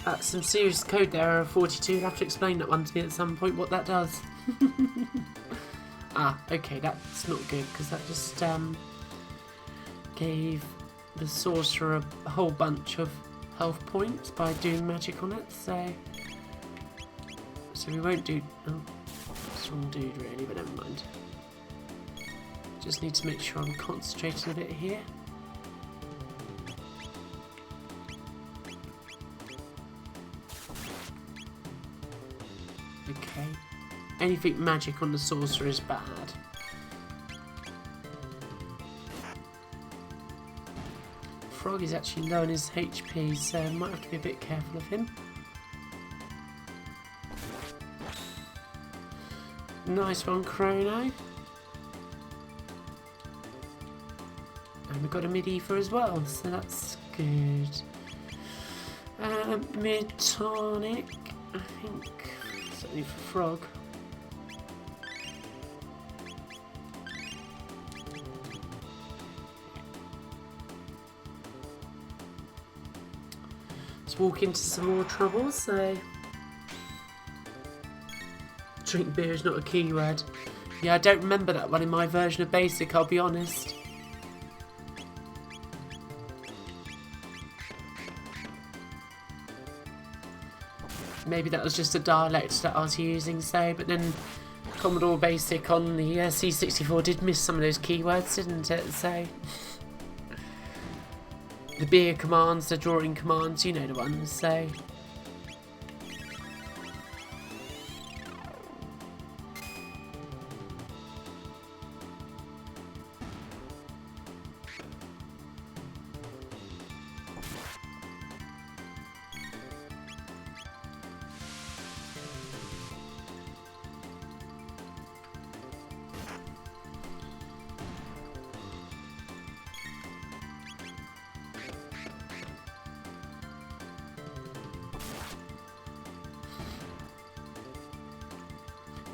that's some serious code there, error 42. You'll have to explain that one to me at some point, what that does. Ah, okay, that's not good, because that just gave the sorcerer a whole bunch of health points by doing magic on it, so we won't do... Oh, it's the wrong dude really, but never mind. Just need to make sure I'm concentrating a bit here. Okay. Anything magic on the sorcerer is bad. Frog is actually low on his HP, so I might have to be a bit careful of him. Nice one, Chrono. And we've got a mid-ether as well, so that's good. Mid-tonic, I think, certainly for Frog. Let's walk into some more trouble, so... Drink beer is not a keyword. Yeah, I don't remember that one in my version of Basic, I'll be honest. Maybe that was just a dialect that I was using, so, but then Commodore Basic on the C64 did miss some of those keywords, didn't it? So, the beer commands, the drawing commands, you know the ones, so...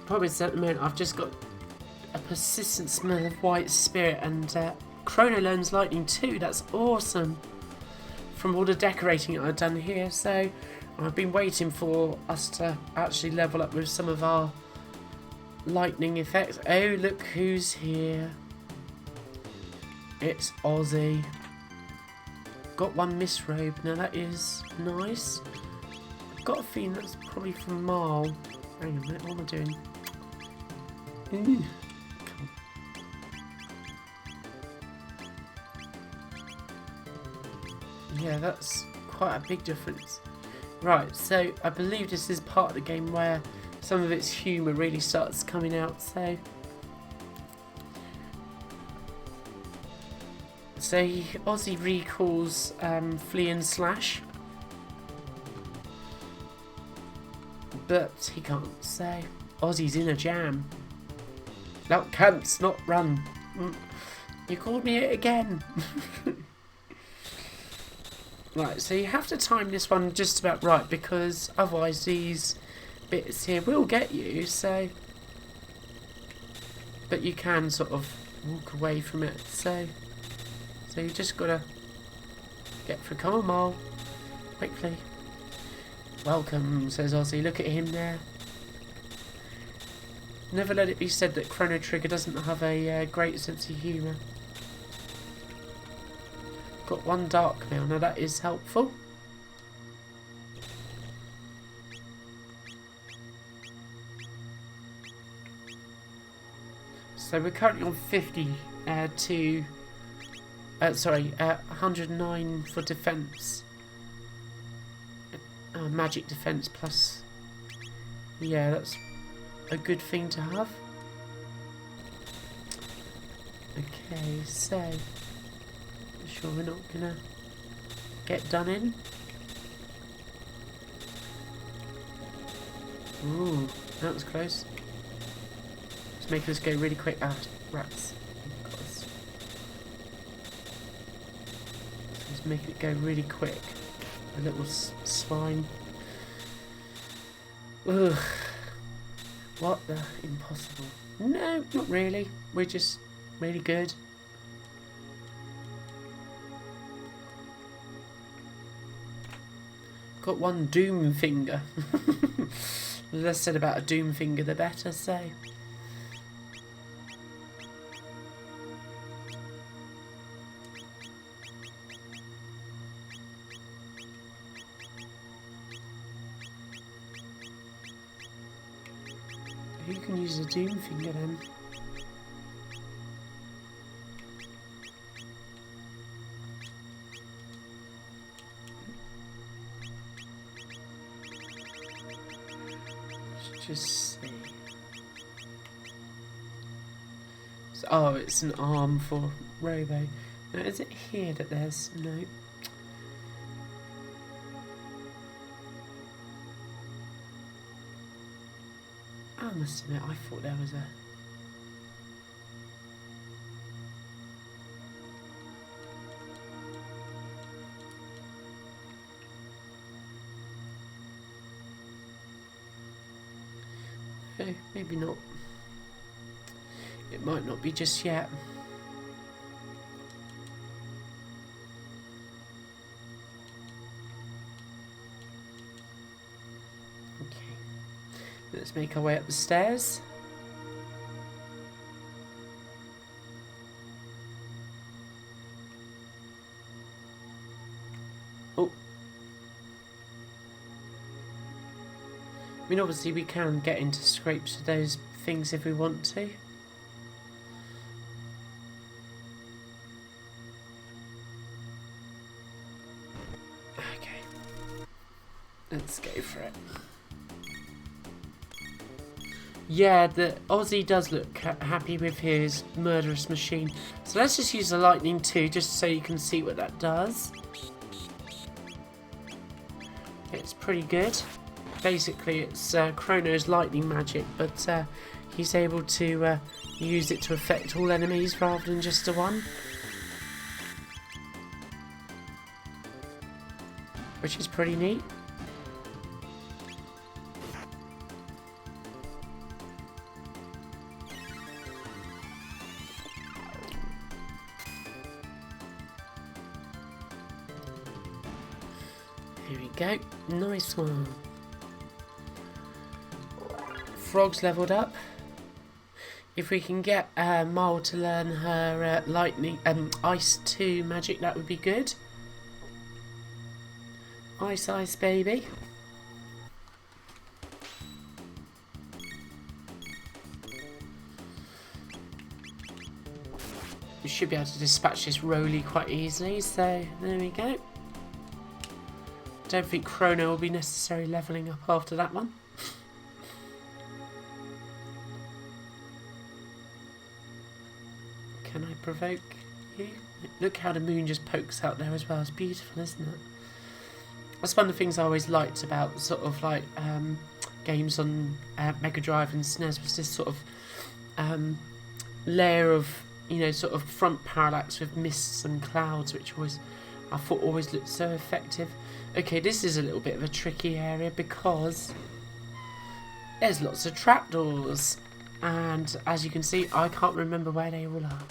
Problem is at the moment I've just got a persistent smell of white spirit, and Chrono learns lightning too. That's awesome. From all the decorating I've done here, so I've been waiting for us to actually level up with some of our lightning effects. Oh, look who's here. It's Ozzy. Got one misrobe. Now that is nice. I've got a feeling that's probably from Marl. Hang on a minute, what am I doing? Ooh. Yeah, that's quite a big difference. Right, so I believe this is part of the game where some of its humour really starts coming out, so... Ozzy recalls Flee and Slash. But he can't, so... Ozzy's in a jam. No, can't not run. You called me it again. Right, so you have to time this one just about right, because otherwise these bits here will get you, so... But you can sort of walk away from it, so you just gotta get through. Come on, Mole. Quickly. Welcome, says Ozzy. Look at him there. Never let it be said that Chrono Trigger doesn't have a great sense of humour. Got one dark mail, now that is helpful. So we're currently on 50 109 for defense. Magic defense plus. Yeah, that's a good thing to have. Okay, so sure we're not gonna get done in. Ooh, that was close. Let's make this go really quick. Ah, rats. Let's make it go really quick. A little swine. Ugh. What the? Impossible. No, not really. We're just really good. Got one doom finger. The less said about a doom finger, the better, so. Who can use a doom finger then? Just see. So, oh, it's an arm for Robo. Now, is it here that there's no? I must admit, I thought there was a. Okay, maybe not. It might not be just yet. Okay. Let's make our way up the stairs. Oh. I mean, obviously we can get into scrapes with those things if we want to. Okay. Let's go for it. Yeah, the Aussie does look happy with his murderous machine. So let's just use the lightning too, just so you can see what that does. It's pretty good. Basically, it's Chrono's lightning magic, but he's able to use it to affect all enemies rather than just the one. Which is pretty neat. Here we go. Nice one. Frog's leveled up. If we can get Mole to learn her lightning, ice 2 magic, that would be good. Ice, ice, baby. We should be able to dispatch this Roly quite easily, so there we go. Don't think Chrono will be necessarily levelling up after that one. Can I provoke you? Look how the moon just pokes out there as well. It's beautiful, isn't it? That's one of the things I always liked about sort of like games on Mega Drive and SNES was this sort of layer of, you know, sort of front parallax with mists and clouds, which I thought always looked so effective. Okay, this is a little bit of a tricky area because there's lots of trapdoors, and as you can see, I can't remember where they all are.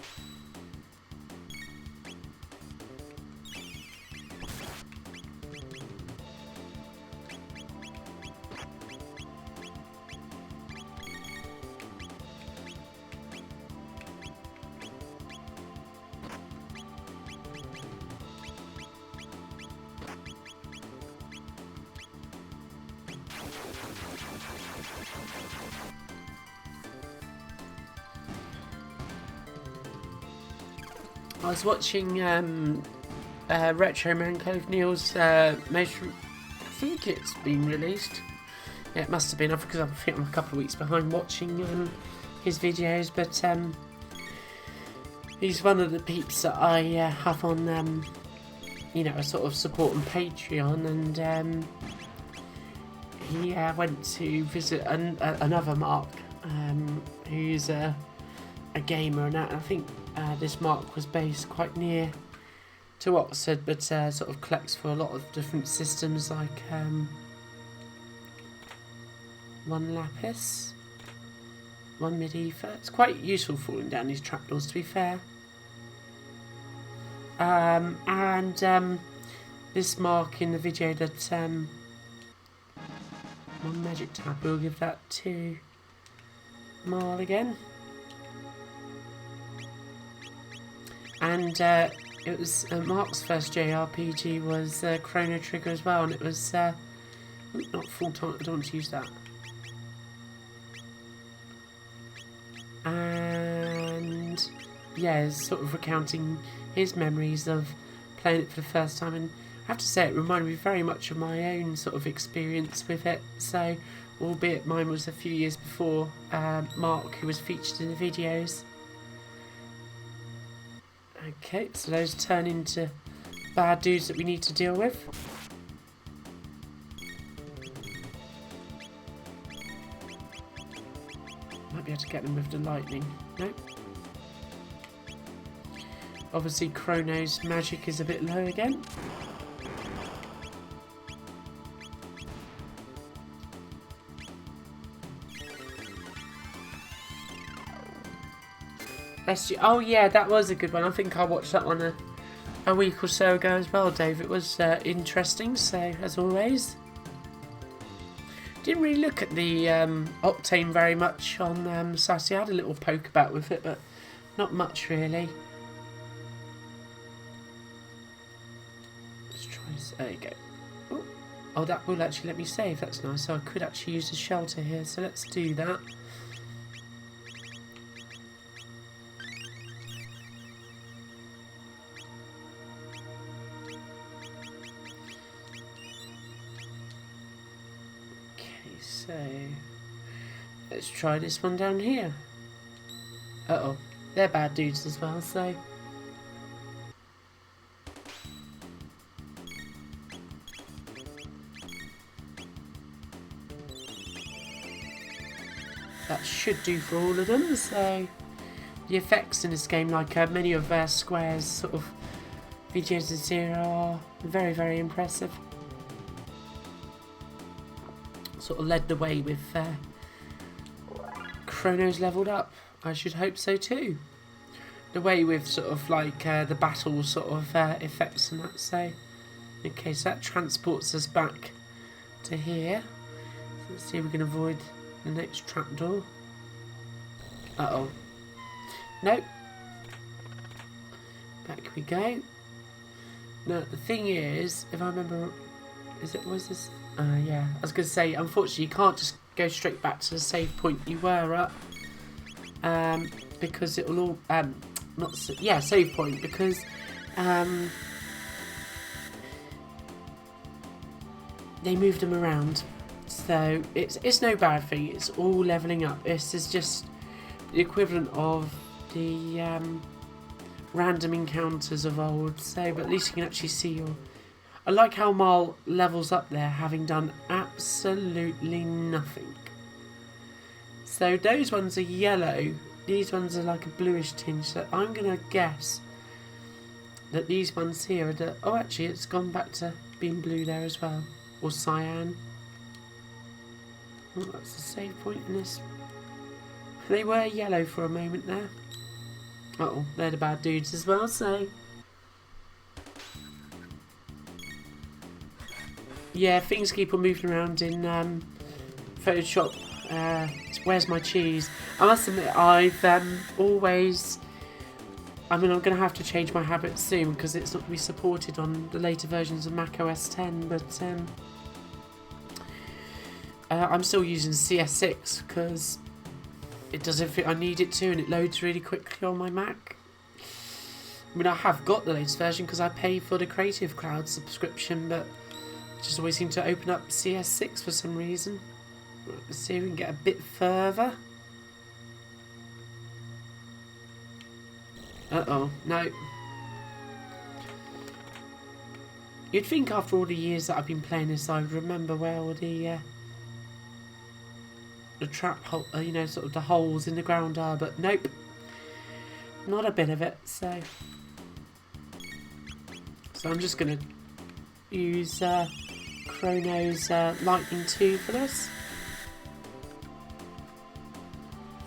I was watching Retro Man Cove Neil's most. I think it's been released. Yeah, it must have been. Because I think I'm a couple of weeks behind watching his videos, but he's one of the peeps that I have on, you know, a sort of support on Patreon, and he went to visit another Mark, who's a gamer, and I think this Mark was based quite near to Oxford, but sort of collects for a lot of different systems, like one lapis, one mid-ether. It's quite useful falling down these trapdoors, to be fair. And this Mark in the video that one magic tab, we'll give that to Marl again. And it was Mark's first JRPG was Chrono Trigger as well, and it was not full time. I don't want to use that. And yeah, sort of recounting his memories of playing it for the first time, and I have to say it reminded me very much of my own sort of experience with it. So, albeit mine was a few years before Mark, who was featured in the videos. Okay, so those turn into bad dudes that we need to deal with. Might be able to get them with the lightning. Nope. Obviously Chrono's magic is a bit low again. Oh yeah, that was a good one. I think I watched that one a week or so ago as well, Dave. It was interesting, so as always. Didn't really look at the Octane very much on Sassy. I had a little poke about with it, but not much really. Let's try this. There you go. Oh, that will actually let me save. That's nice. So I could actually use the shelter here, so let's do that. So, let's try this one down here. Uh-oh, they're bad dudes as well, so... that should do for all of them, so... the effects in this game, like many of Square's sort of videos this year, are very, very impressive. Sort of led the way with Chrono's leveled up. I should hope so too. The way with sort of like the battle sort of effects and that. So, okay, so that transports us back to here. So let's see if we can avoid the next trapdoor. Uh-oh. Nope. Back we go. Now the thing is, if I remember, was this? Yeah, I was going to say, unfortunately you can't just go straight back to the save point you were at, because it will all, save point, because they moved them around, so it's no bad thing, it's all levelling up. This is just the equivalent of the random encounters of old, so but at least you can actually see your... I like how Marl levels up there having done absolutely nothing. So those ones are yellow. These ones are like a bluish tinge. So I'm going to guess that these ones here are the... Oh, actually, it's gone back to being blue there as well. Or cyan. Oh, that's the save point in this. They were yellow for a moment there. Uh-oh, they're the bad dudes as well, so... Yeah, things keep on moving around in Photoshop. Where's my cheese? I must admit, I've always... I mean, I'm going to have to change my habits soon because it's not going to be supported on the later versions of Mac OS X, but I'm still using CS6 because it does everything I need it to and it loads really quickly on my Mac. I mean, I have got the latest version because I pay for the Creative Cloud subscription, but I just always seem to open up CS6 for some reason. Right, let's see if we can get a bit further. Uh-oh, no. You'd think after all the years that I've been playing this, I would remember where all the trap hole, you know, sort of the holes in the ground are, but nope. Not a bit of it, so... So I'm just going to use Chrono's Lightning 2 for this.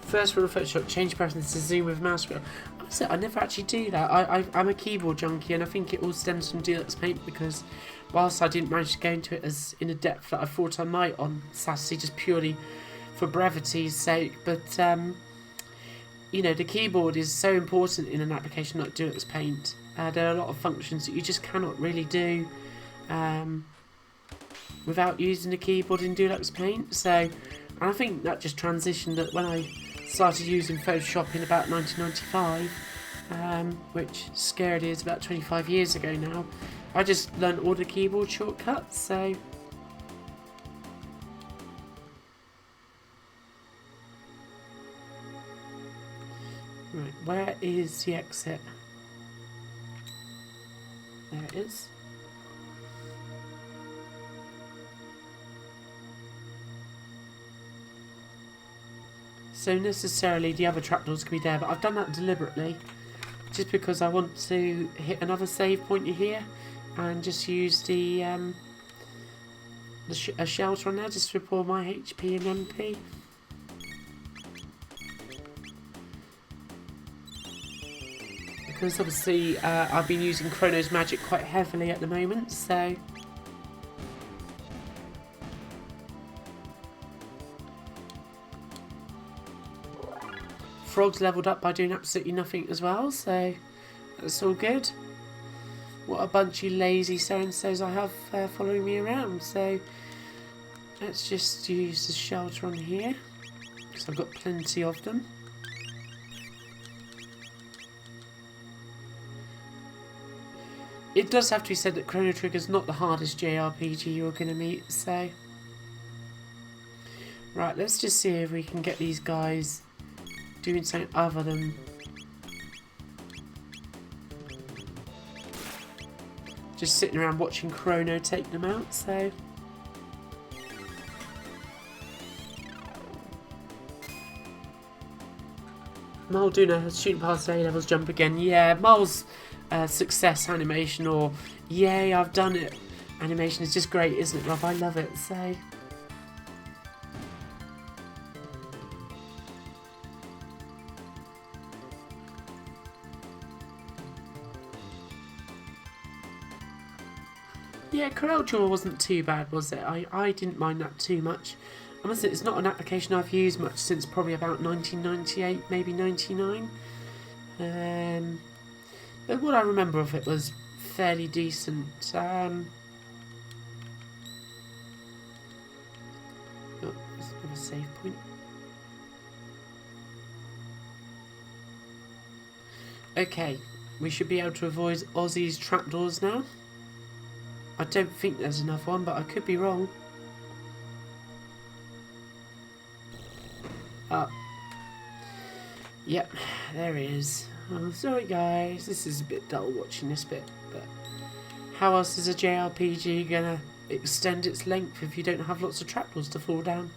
First rule of Photoshop, change preference to zoom with mouse wheel. I never actually do that. I'm a keyboard junkie, and I think it all stems from Deluxe Paint because whilst I didn't manage to go into it as in a depth that I thought I might on Saturday, just purely for brevity's sake, but you know, the keyboard is so important in an application like Deluxe Paint. There are a lot of functions that you just cannot really do without using the keyboard in Deluxe Paint. So, and I think that just transitioned that when I started using Photoshop in about 1995, which scarily is about 25 years ago now. I just learned all the keyboard shortcuts, so... Right, where is the exit? There it is. So necessarily the other trapdoors can be there, but I've done that deliberately just because I want to hit another save pointer here and just use the a shelter on there just to pour my HP and MP. Because obviously I've been using Chrono's magic quite heavily at the moment, so... Frog's levelled up by doing absolutely nothing as well, so that's all good. What a bunch of lazy so-and-sos I have following me around, so let's just use the shelter on here, because I've got plenty of them. It does have to be said that Chrono Trigger is not the hardest JRPG you're going to meet, so... Right, let's just see if we can get these guys doing something other than just sitting around watching Chrono take them out, so... Malduna has shooting past A levels jump again. Yeah, Mal's success animation, or yay, I've done it animation is just great, isn't it, Rob? I love it, so... Yeah, Chrono Trigger wasn't too bad, was it? I didn't mind that too much. I must say, it's not an application I've used much since probably about 1998, maybe 99. But what I remember of it was fairly decent. Oh, there's another save point. Okay, we should be able to avoid Ozzy's trapdoors now. I don't think there's another one, but I could be wrong. Yep, there he is. Oh, sorry guys, this is a bit dull watching this bit, but How else is a JRPG gonna extend its length if you don't have lots of trapdoors to fall down?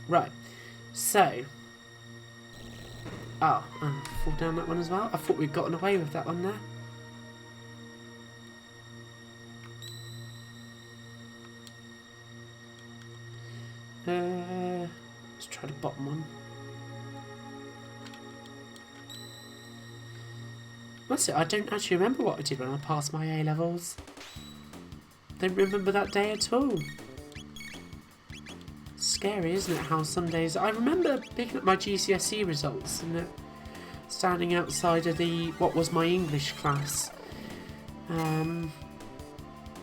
Right, so... Oh, fall down that one as well? I thought we'd gotten away with that one there. Let's try the bottom one. That's it, I don't actually remember what I did when I passed my A-levels. Don't remember that day at all. Scary, isn't it, how some days... I remember picking up my GCSE results and standing outside of what was my English class,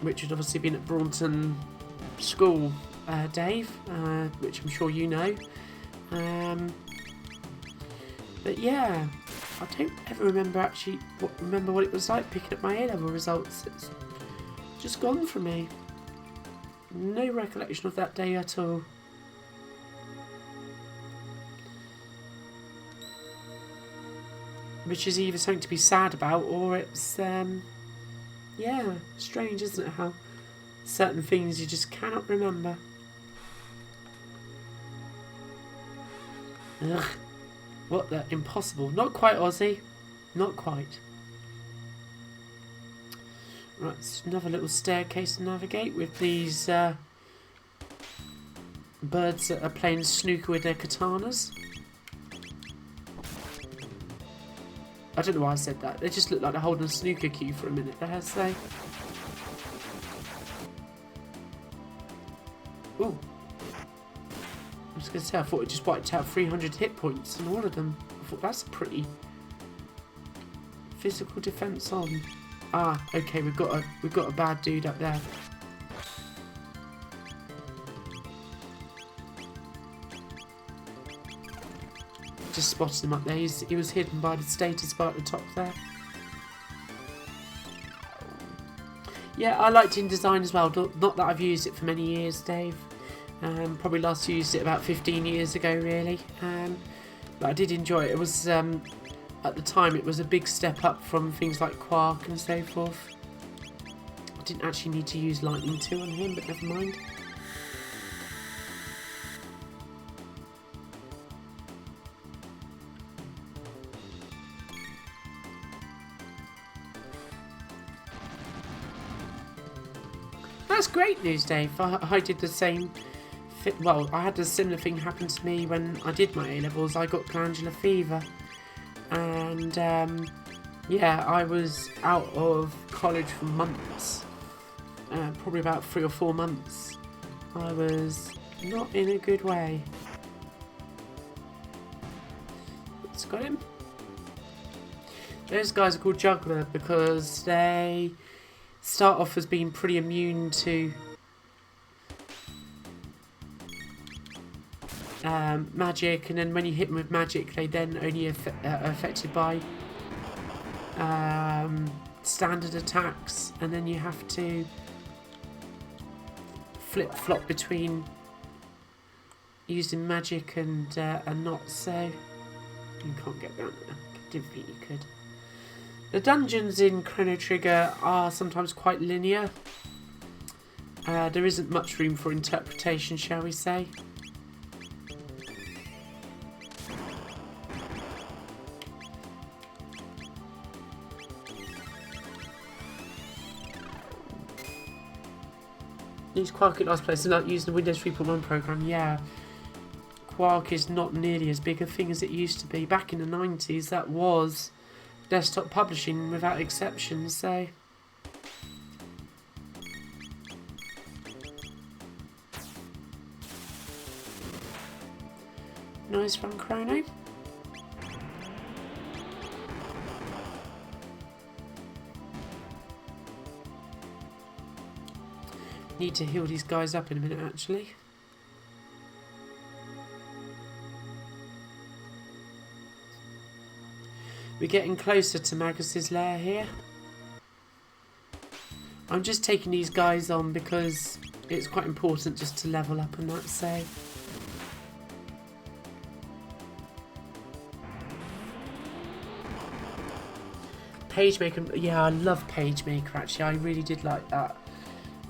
which had obviously been at Braunton School, Dave, which I'm sure you know. But yeah, I don't ever remember actually what it was like picking up my A-level results. It's just gone from me. No recollection of that day at all. Which is either something to be sad about, or it's, yeah, strange, isn't it, how certain things you just cannot remember. Ugh. What the? Impossible. Not quite Aussie. Not quite. Right, it's another little staircase to navigate with these birds that are playing snooker with their katanas. I don't know why I said that. They just look like they're holding a snooker cue for a minute there, so... Ooh. I was going to say, I thought it just wiped out 300 hit points in all of them. I thought that's pretty... Physical defense on. Ah, okay, we've got a bad dude up there. Just spotted him up there. He was hidden by the status bar at the top there. Yeah, I liked InDesign as well. Not that I've used it for many years, Dave. Probably last used it about 15 years ago, really. But I did enjoy it. It was, at the time, it was a big step up from things like Quark and so forth. I didn't actually need to use Lightning 2 on him, but never mind. That's great news, Dave. I did the same. Well, I had a similar thing happen to me when I did my A-levels. I got glandular fever, and yeah, I was out of college for months, probably about 3 or 4 months. I was not in a good way. It's got him. Those guys are called juggler because they start off as being pretty immune to magic, and then when you hit them with magic, they then only are affected by standard attacks, and then you have to flip-flop between using magic and not. So you can't get down there. I didn't think you could. The dungeons in Chrono Trigger are sometimes quite linear. There isn't much room for interpretation, shall we say. Use Quark at last place and not using the Windows 3.1 program. Yeah, Quark is not nearly as big a thing as it used to be. Back in the 90s, that was desktop publishing without exception, so... Nice from Chrono. Need to heal these guys up in a minute, actually. We're getting closer to Magus's lair here. I'm just taking these guys on because it's quite important just to level up and that, so... PageMaker, yeah, I love PageMaker actually. I really did like that.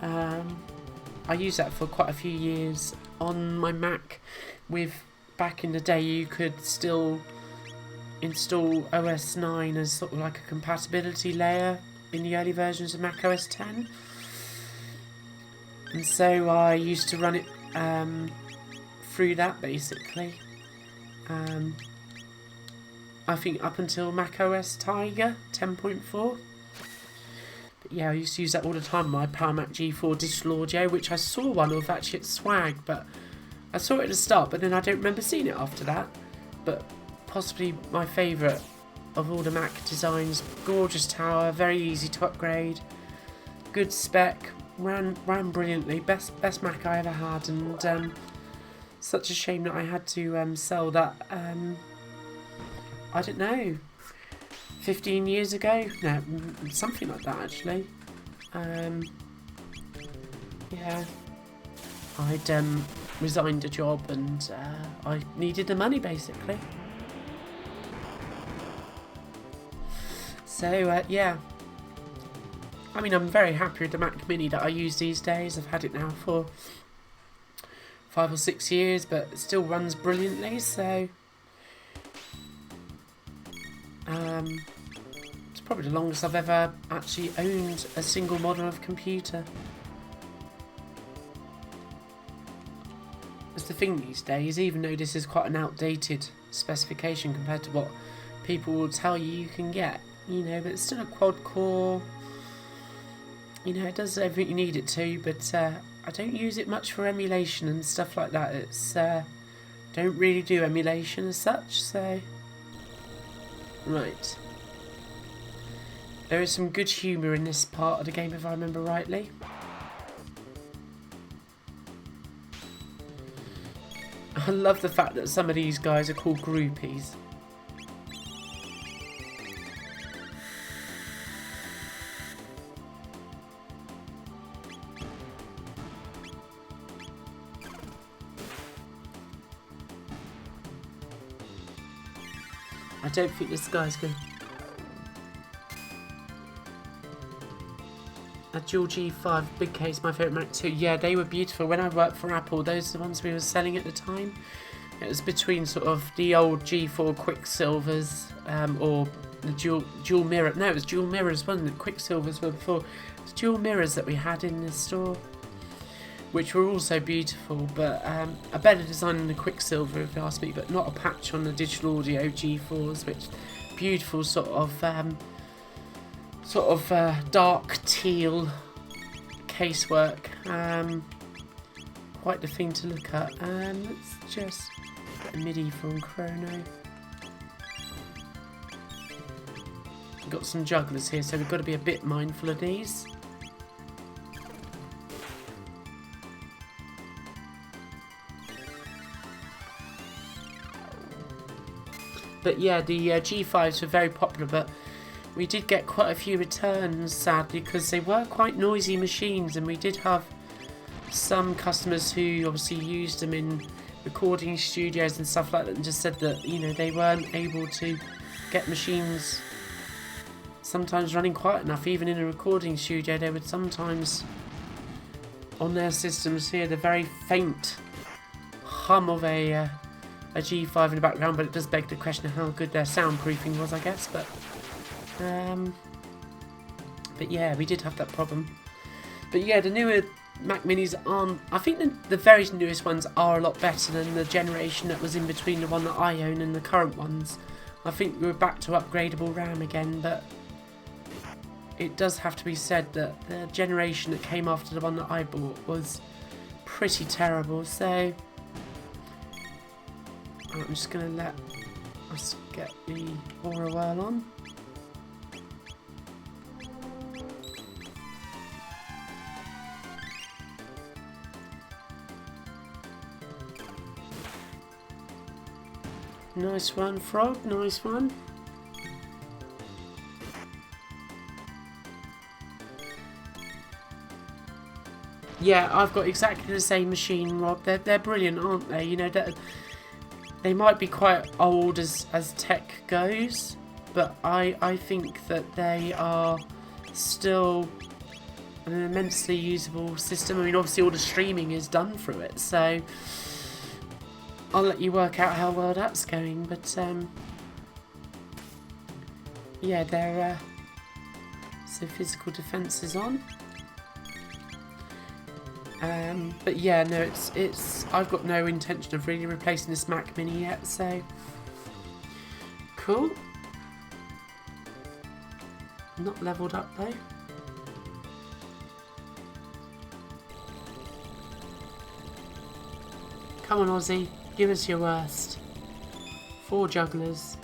I used that for quite a few years on my Mac. Back in the day, you could still install OS 9 as sort of like a compatibility layer in the early versions of Mac OS 10. And so I used to run it through that basically. I think up until Mac OS Tiger 10.4. But yeah, I used to use that all the time. My Power Mac G4 digital audio, which I saw one of actually at Swag, but I saw it at the start, but then I don't remember seeing it after that. But possibly my favourite of all the Mac designs. Gorgeous tower, very easy to upgrade, good spec, ran brilliantly. Best Mac I ever had, and such a shame that I had to sell that. I don't know, 15 years ago? No, something like that actually. Yeah, I'd resigned a job and I needed the money basically. So yeah, I mean, I'm very happy with the Mac Mini that I use these days. I've had it now for 5 or 6 years, but it still runs brilliantly, so it's probably the longest I've ever actually owned a single model of computer. That's the thing these days, even though this is quite an outdated specification compared to what people will tell you can get, you know, but it's still a quad core, you know, it does everything you need it to, but I don't use it much for emulation and stuff like that. It's don't really do emulation as such, so right. There is some good humour in this part of the game if I remember rightly. I love the fact that some of these guys are called groupies. I don't think this guy's good. A dual G5 big case, my favourite Mac 2. Yeah, they were beautiful. When I worked for Apple, those are the ones we were selling at the time. It was between sort of the old G4 Quicksilvers or the dual mirror. No, it was dual mirrors, wasn't it? Quicksilvers were before. It was dual mirrors that we had in this store, which were also beautiful, but a better design than the Quicksilver if you ask me, but not a patch on the digital audio G4s, which beautiful sort of dark teal casework. Quite the thing to look at. Let's just get a MIDI from Chrono. We've got some jugglers here, so we've got to be a bit mindful of these. But yeah, the G5s were very popular, but we did get quite a few returns, sadly, because they were quite noisy machines, and we did have some customers who obviously used them in recording studios and stuff like that, and just said that, you know, they weren't able to get machines sometimes running quiet enough. Even in a recording studio, they would sometimes, on their systems, hear the very faint hum of a G5 in the background, but it does beg the question of how good their soundproofing was, I guess. But yeah, we did have that problem. But yeah, the newer Mac Minis aren't. I think the very newest ones are a lot better than the generation that was in between the one that I own and the current ones. I think we're back to upgradable RAM again, but it does have to be said that the generation that came after the one that I bought was pretty terrible. So I'm just going to let us get the Aura Whirl on. Nice one, Frog, nice one. Yeah, I've got exactly the same machine, Rob. They're brilliant, aren't they? You know, they might be quite old as tech goes, but I think that they are still an immensely usable system. I mean, obviously all the streaming is done through it, so I'll let you work out how well that's going. But yeah, they're so physical defense is on. But yeah, no, it's I've got no intention of really replacing this Mac Mini yet, so cool. Not leveled up though. Come on, Aussie, give us your worst. 4 jugglers.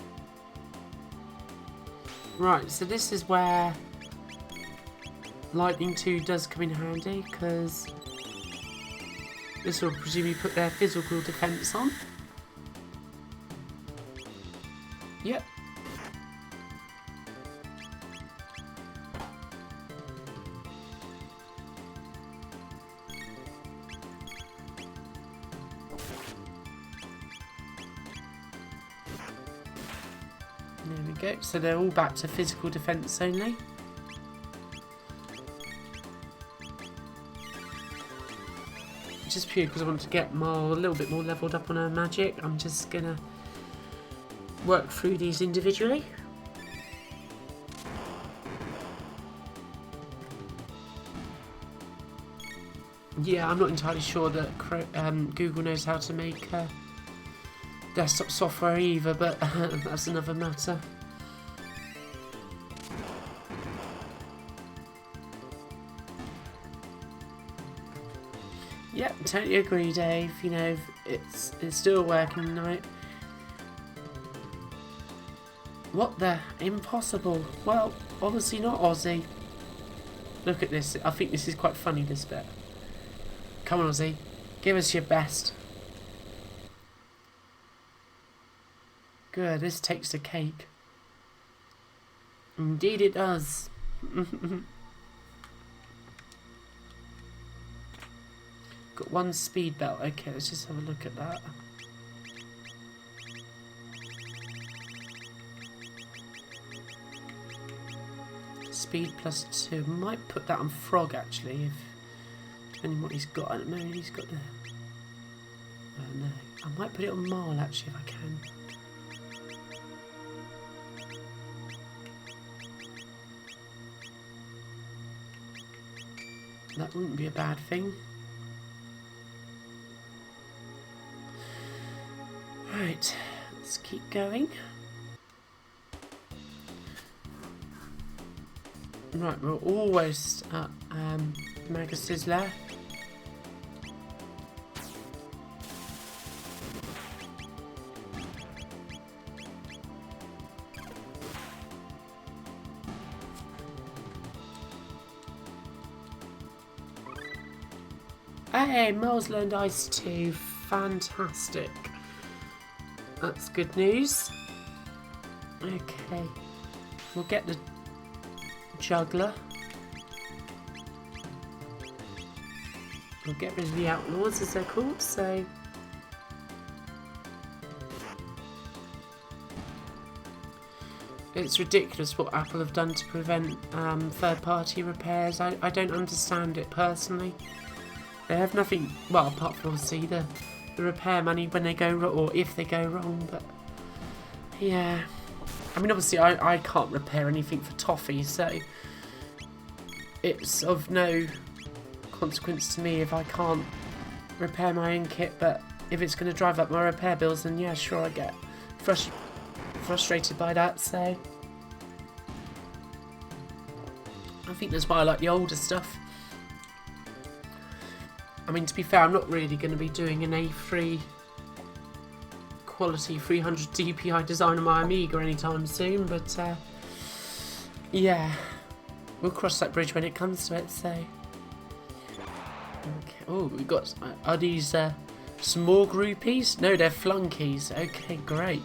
Right, so this is where Lightning 2 does come in handy, because this will presumably put their physical defense on. Yep. There we go. So they're all back to physical defense only. Just purely because I want to get a little bit more leveled up on her magic. I'm just gonna work through these individually. Yeah, I'm not entirely sure that Google knows how to make desktop software either, but that's another matter. Yep, totally agree, Dave. You know, it's still working night. What the? Impossible. Well, obviously not, Aussie. Look at this. I think this is quite funny, this bit. Come on, Aussie. Give us your best. Good, this takes the cake. Indeed it does. Got 1 speed belt. Okay, let's just have a look at that. Speed +2. Might put that on Frog actually, if depending what he's got. I don't know. He's got the. Oh no. I might put it on Marl actually if I can. That wouldn't be a bad thing. Right, let's keep going. Right, we're almost at Magus's lair. Hey, Mel's learned Ice too. Fantastic. That's good news. Okay. We'll get the juggler. We'll get rid of the outlaws, as they're called, so... It's ridiculous what Apple have done to prevent third-party repairs. I don't understand it personally. They have nothing, well, apart from obviously the repair money when they go wrong, or if they go wrong, but yeah. I mean, obviously I can't repair anything for Toffee, so it's of no consequence to me if I can't repair my own kit, but if it's going to drive up my repair bills, then yeah, sure, I get frustrated by that, so I think that's why I like the older stuff. I mean, to be fair, I'm not really going to be doing an A3 quality 300 DPI design on my Amiga anytime soon, but yeah, we'll cross that bridge when it comes to it, so... Okay. Oh, we got... Are these some more groupies? No, they're flunkies. Okay, great.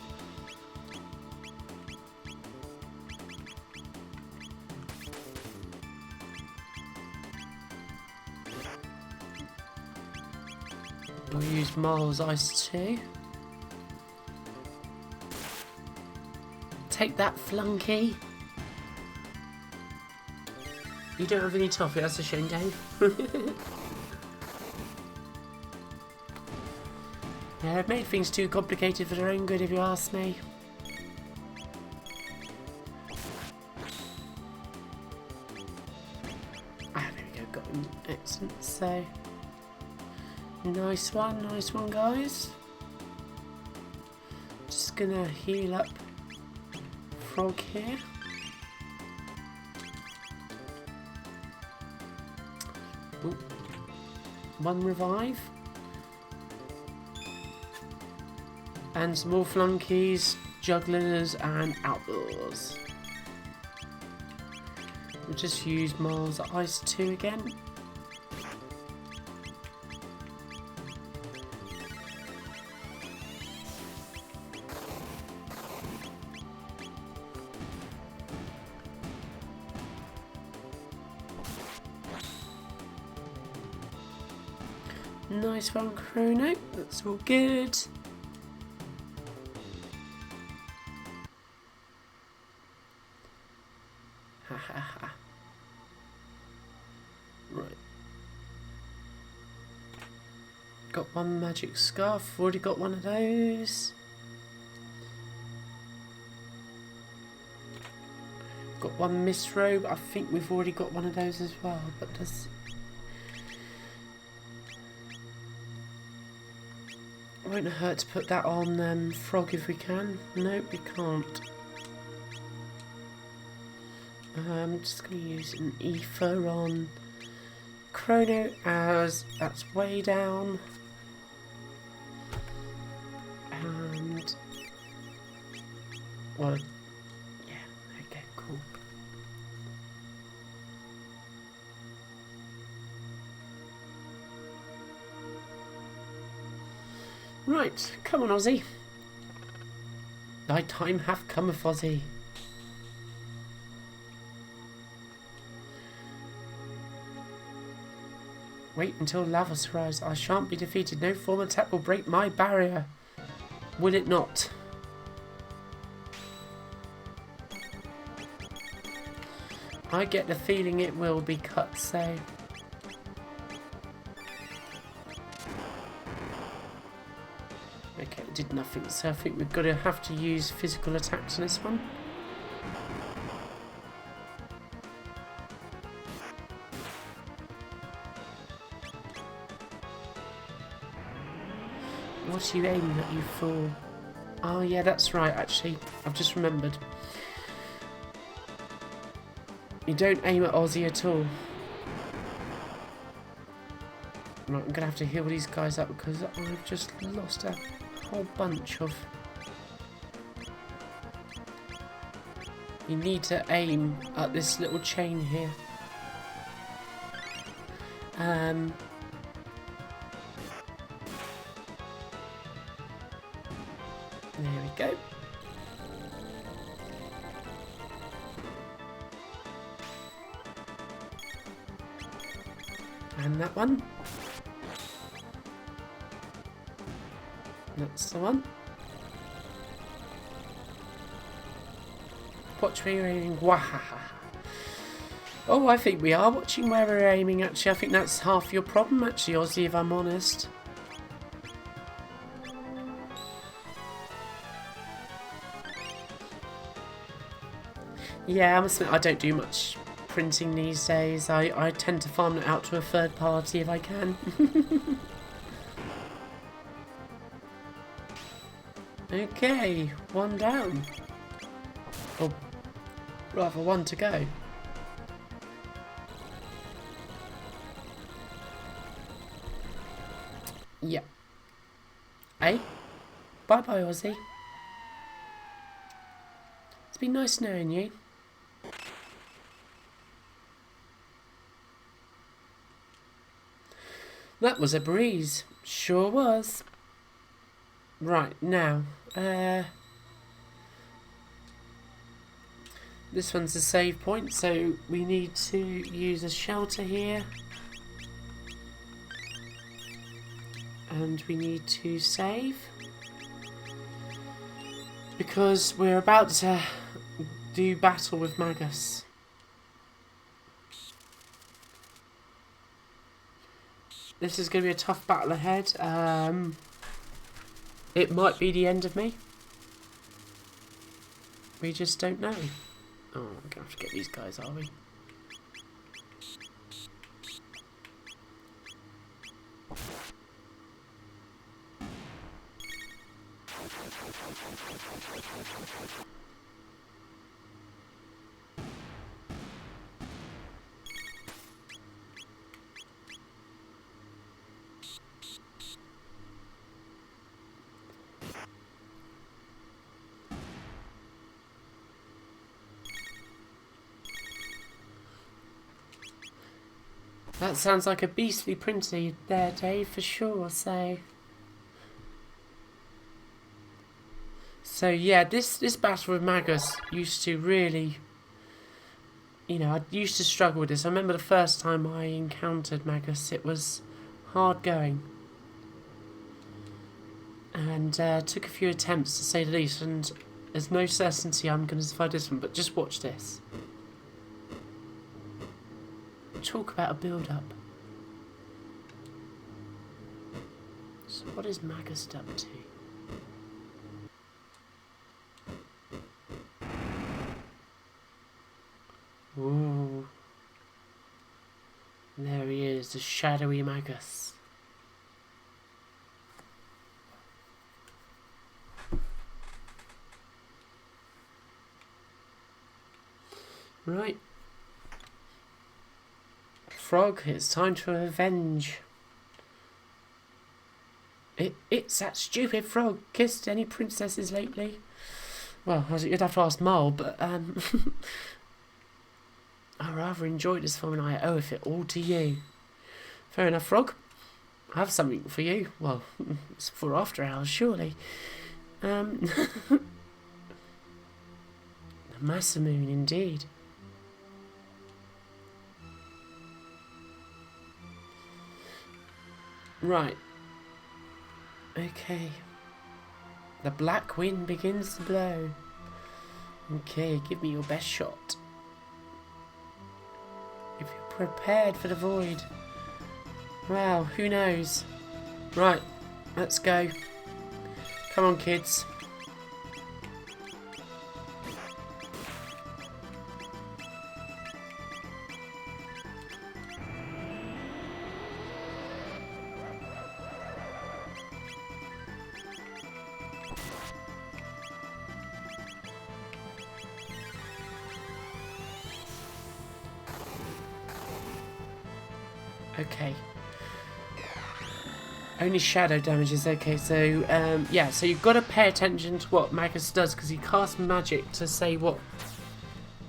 We'll use Marl's Ice too. Take that, flunky. You don't have any toffee, that's a shame, Dave. Yeah, they've made things too complicated for their own good, if you ask me. Ah, there we go, got him. Excellent, so... nice one, guys. Just gonna heal up Frog here. Ooh. One revive. And some more flunkies, jugglers and outlaws. We'll just use Mars Ice 2 again. Nice one, Chrono. That's all good. Ha ha ha. Right. Got one magic scarf. Already got one of those. Got one mist robe. I think we've already got one of those as well. But does... it won't hurt to put that on Frog if we can. Nope, we can't. I'm just going to use an ether on Chrono as that's way down. And... well, yeah, okay, cool. Right, come on, Ozzy. Thy time hath cometh, Ozzy. Wait until Lavos arrives. I shan't be defeated. No form attack will break my barrier. Will it not? I get the feeling it will be cut, so... okay, it did nothing, so I think we've got to have to use physical attacks on this one. What are you aiming at, you fool? Oh yeah, that's right, actually. I've just remembered. You don't aim at Ozzy at all. Right, I'm going to have to heal these guys up because I've just lost a whole bunch of... you need to aim at this little chain here. There we go. And that one. That's the one. Watch where you're aiming. Wahaha. Oh, I think we are watching where we're aiming, actually. I think that's half your problem, actually, Ozzy, if I'm honest. Yeah, I must admit, I don't do much printing these days. I tend to farm it out to a third party if I can. Okay, one down. Or rather, one to go. Yeah. Hey? Bye-bye, Ozzy. It's been nice knowing you. That was a breeze. Sure was. Right, now. This one's a save point, so we need to use a shelter here. And we need to save. Because we're about to do battle with Magus. This is going to be a tough battle ahead. It might be the end of me. We just don't know. Oh, we're going to have to get these guys, are we? That sounds like a beastly printer there, Dave, for sure, so yeah, this battle with Magus used to really, I used to struggle with this. I remember the first time I encountered Magus, it was hard going. And took a few attempts, to say the least, and there's no certainty I'm going to survive this one, but just watch this. Talk about a build-up. So what is Magus up to? Ooh. There he is, the shadowy Magus. Right. Frog, it's time to avenge. It's that stupid frog. Kissed any princesses lately? Well, you'd have to ask Mole, but I rather enjoyed this film and I owe it all to you. Fair enough, Frog. I have something for you. Well, it's for after hours, surely. Masamune, indeed. Right. Okay. The black wind begins to blow. Okay, give me your best shot. If you're prepared for the void. Well, who knows? Right, let's go. Come on, kids. Okay. Only shadow damage is okay, so, yeah, so you've got to pay attention to what Magus does, because he casts magic to say what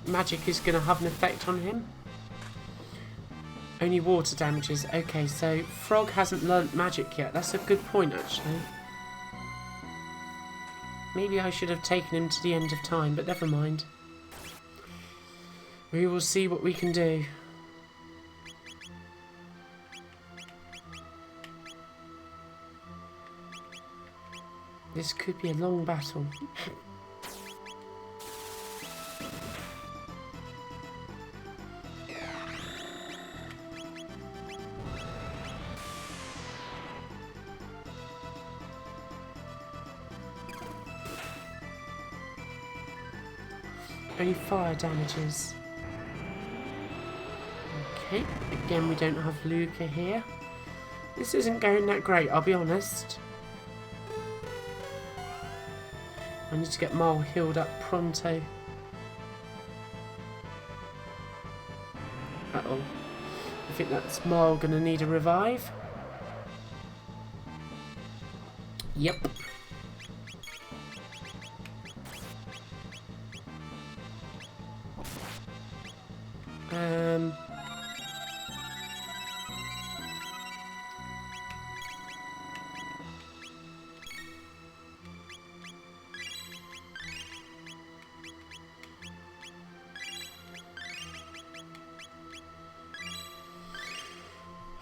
magic is going to have an effect on him. Only water damages. Okay, so Frog hasn't learnt magic yet. That's a good point, actually. Maybe I should have taken him to the end of time, but never mind. We will see what we can do. This could be a long battle. Only fire damages. Okay, again we don't have Luca here. This isn't going that great, I'll be honest. I need to get Mole healed up pronto. Uh-oh. I think that's Mole gonna need a revive. Yep.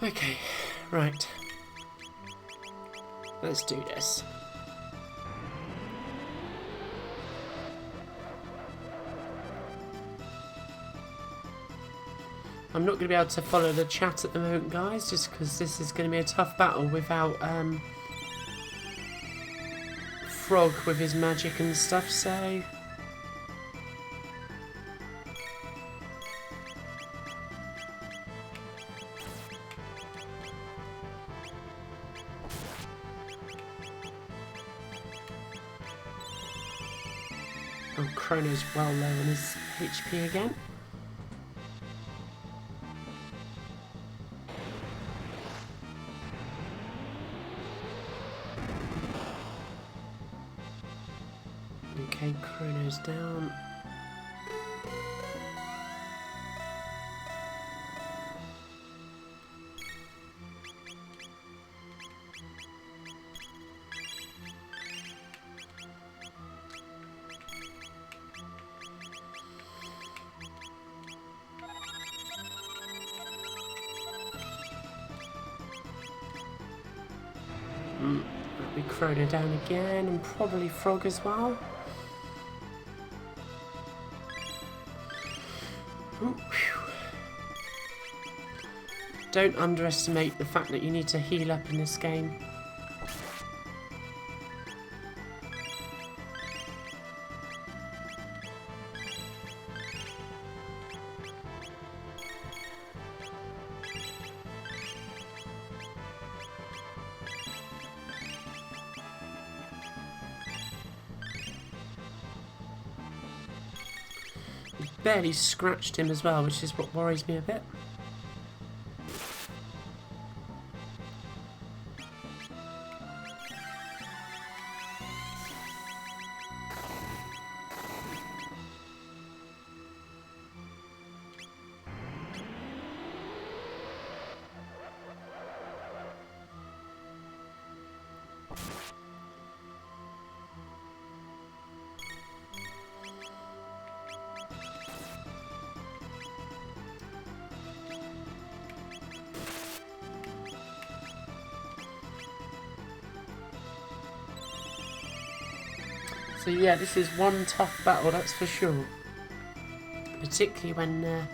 Okay, right. Let's do this. I'm not going to be able to follow the chat at the moment, guys, just because this is going to be a tough battle without Frog with his magic and stuff, so... Oh, Chrono's well low on his HP again. Okay, Chrono's down. That'll be Chrono down again, and probably Frog as well. Ooh, don't underestimate the fact that you need to heal up in this game. Barely scratched him as well, which is what worries me a bit. So yeah, this is one tough battle, that's for sure. Particularly when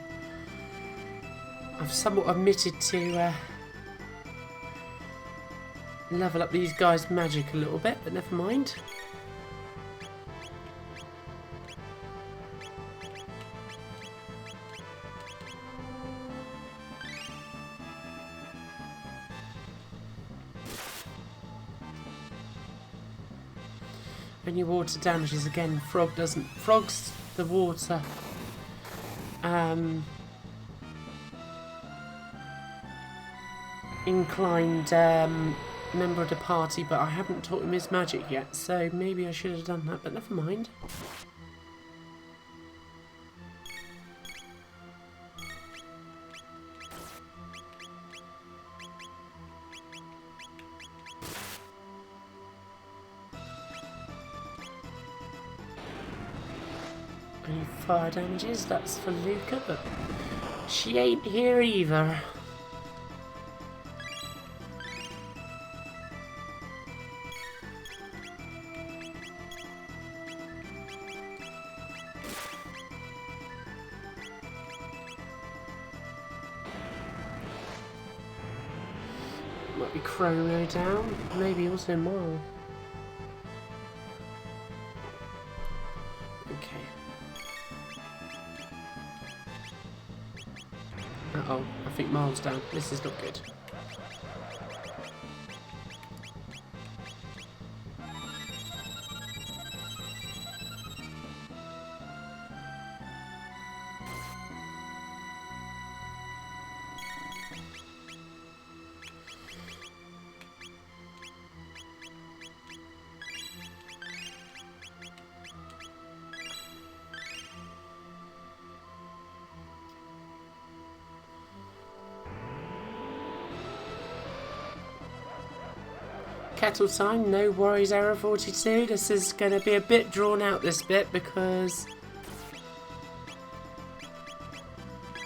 I've somewhat omitted to level up these guys' magic a little bit, but never mind. When your water damages again, Frog doesn't. Frog's the water inclined member of the party, but I haven't taught him his magic yet, so maybe I should have done that, but never mind. Any fire damages, that's for Luca, but she ain't here either. Might be Chrono down, maybe also Mile. Okay. Uh-oh, I think Miles down. This is not good. Kettle time, no worries, error 42. This is going to be a bit drawn out, this bit, because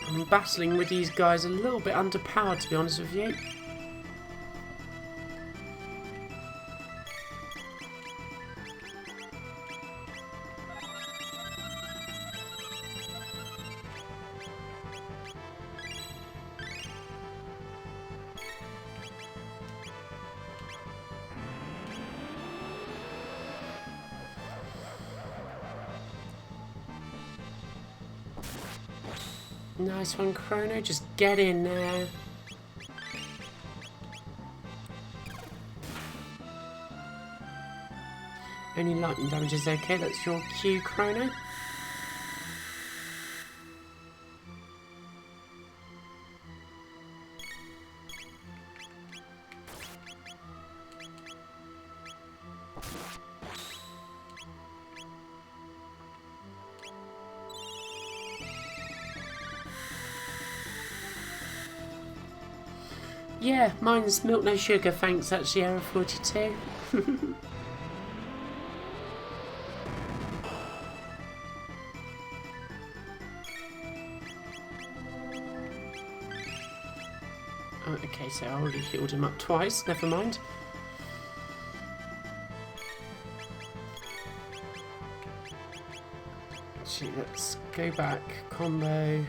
I'm battling with these guys a little bit underpowered, to be honest with you. Nice one, Chrono. Just get in there. Only lightning damage is okay. That's your cue, Chrono. Yeah, mine's milk no sugar, thanks actually, Error 42. Oh, okay, so I already healed him up twice, never mind. Actually, let's go back, combo.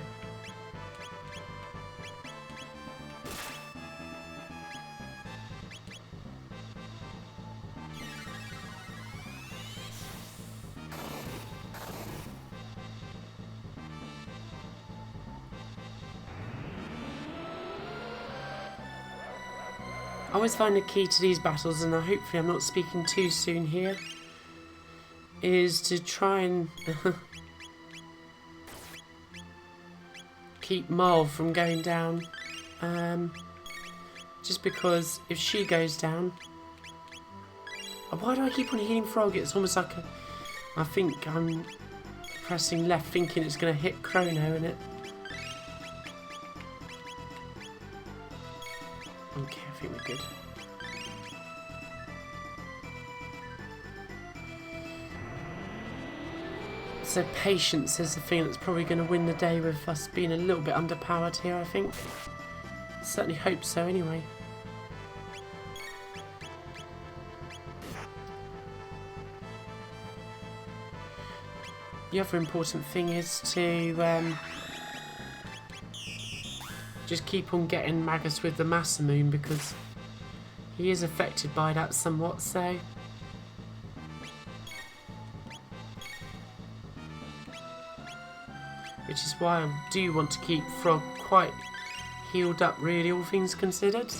I always find the key to these battles, and hopefully I'm not speaking too soon here, is to try and keep Marl from going down. Just because if she goes down... Why do I keep on healing Frog? It's almost like a... I think I'm pressing left thinking it's going to hit Chrono in it. Okay, I think we're good. So patience is the thing that's probably going to win the day with us being a little bit underpowered here, I think. Certainly hope so anyway. The other important thing is to just keep on getting Magus with the Masamune, because he is affected by that somewhat, so... Which is why I do want to keep Frog quite healed up, really, all things considered.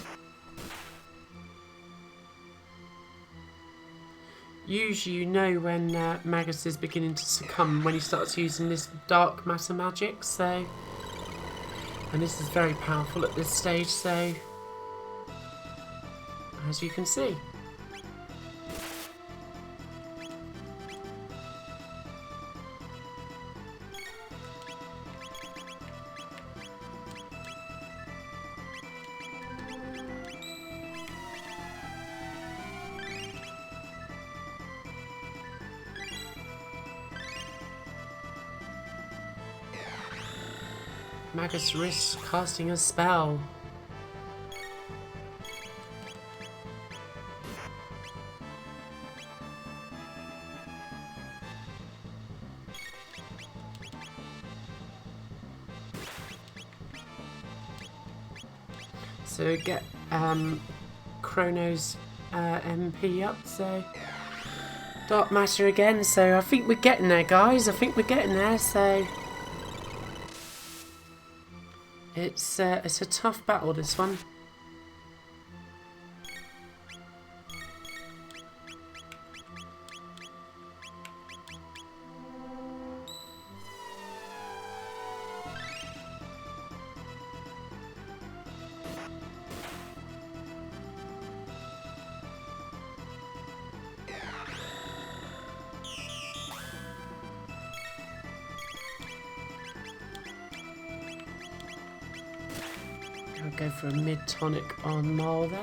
Usually you know when Magus is beginning to succumb when he starts using this dark matter magic, so... And this is very powerful at this stage, so... As you can see. Magus risks casting a spell. So get Chrono's MP up, so dark matter again, so I think we're getting there, guys. I think we're getting there, so it's a tough battle, this one. I'll go for a mid-tonic on Marl there.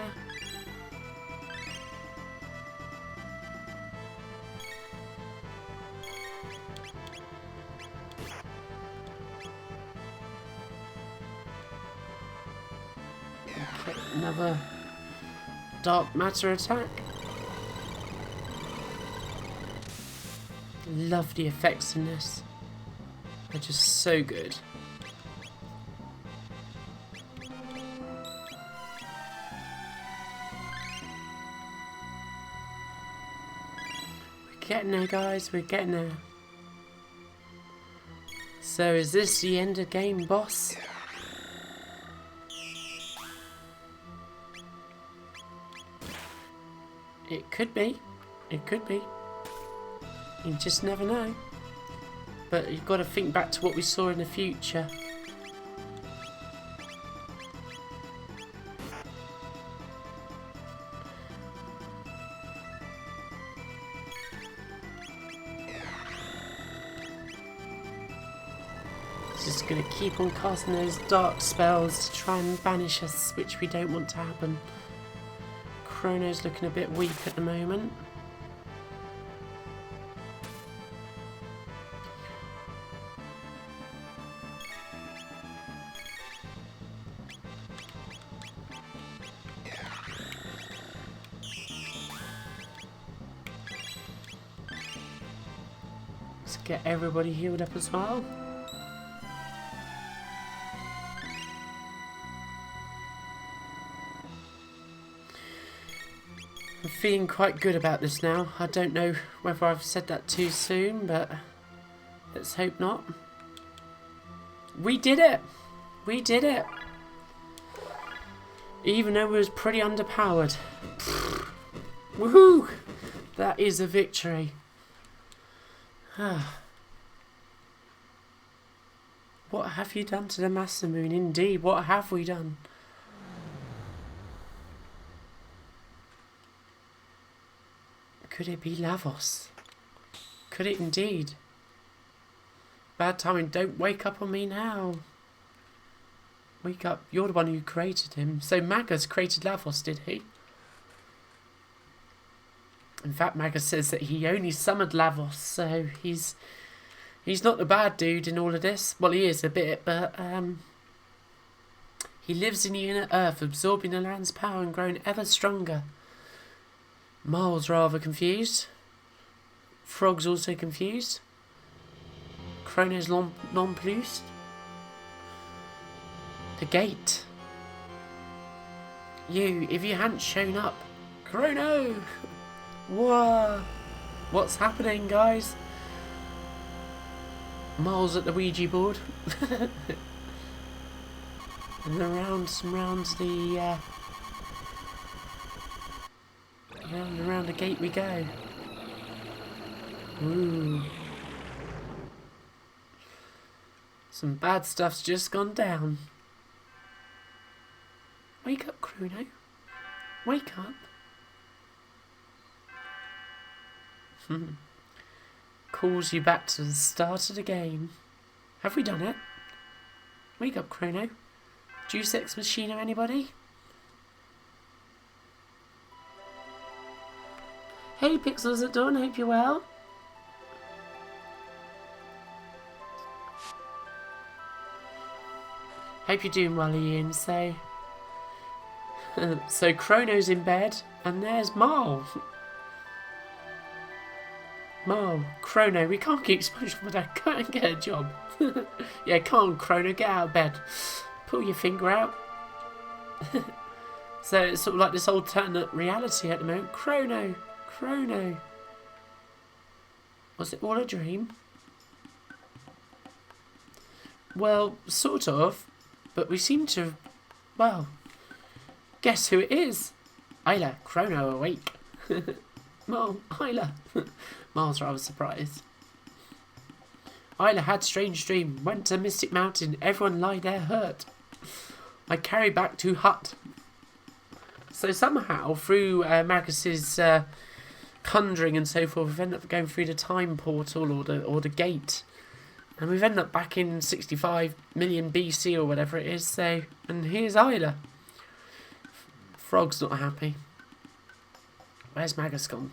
Okay, another dark matter attack. Love the effects in this. They're just so good. We're getting there, guys. We're getting there. So is this the end of game, boss? It could be. It could be. You just never know. But you've got to think back to what we saw in the future. Just going to keep on casting those dark spells to try and banish us, which we don't want to happen. Chrono's looking a bit weak at the moment. Let's get everybody healed up as well. I'm feeling quite good about this now. I don't know whether I've said that too soon, but let's hope not. We did it! We did it! Even though we was pretty underpowered. Woohoo! That is a victory. What have you done to the Masamune? Indeed, what have we done? Could it be Lavos? Could it indeed? Bad timing, don't wake up on me now. Wake up, you're the one who created him. So Magus created Lavos, did he? In fact, Magus says that he only summoned Lavos, so he's not the bad dude in all of this. Well, he is a bit, but he lives in the inner earth, absorbing the land's power and growing ever stronger. Miles rather confused. Frog's also confused. Chrono's nonplussed. The gate. If you hadn't shown up. Chrono! Whoa! What's happening, guys? Miles at the Ouija board. And around the round and round the gate we go. Ooh. Some bad stuff's just gone down. Wake up, Chrono. Wake up. Calls you back to the start of the game. Have we done it? Wake up, Chrono. Deus Ex Machina, anybody? Hey Pixels at Dawn, hope you're well. Hope you're doing well, Ian. So Chrono's in bed, and there's Marl. Marl, Chrono, we can't keep SpongeBob down. Go and get a job. Yeah, come on, Chrono, get out of bed. Pull your finger out. So it's sort of like this alternate reality at the moment. Chrono. Was it all a dream? Well, sort of. But we seem to... Well, guess who it is? Isla, Chrono awake. Marl, Isla. Marl's rather surprised. Isla had strange dream. Went to Mystic Mountain. Everyone lie there hurt. I carry back to hut. So somehow, through Magus's conjuring and so forth, we've ended up going through the time portal or the gate, and we've ended up back in 65 million BC or whatever it is. So, and here's Isla. Frog's not happy. Where's Magus gone?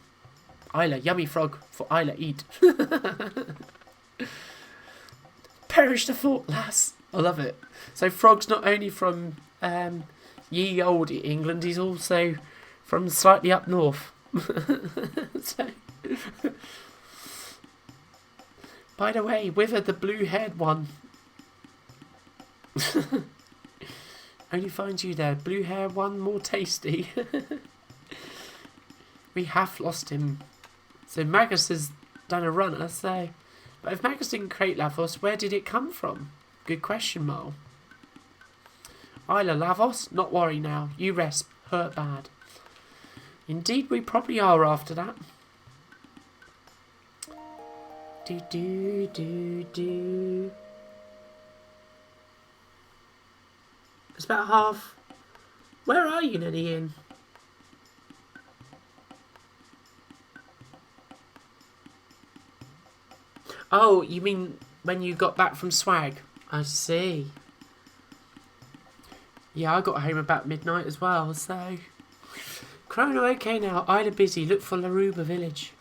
Isla, yummy frog for Isla eat. Perish the thought, lass. I love it. So Frog's not only from ye olde England, he's also from slightly up north. So, by the way, whither the blue-haired one? Only finds you there, blue-haired one, more tasty. We have lost him. So Magus has done a runner, so But if Magus didn't create Lavos, where did it come from? Good question, Mole. Isla Lavos? Not worry now. You rest. Hurt bad. Indeed, we probably are after that. Do do do do. It's about half. Where are you, Nenny? In? Oh, you mean when you got back from Swag? I see. Yeah, I got home about midnight as well, so... Chrono, okay now. Isla busy. Look for Laruba village.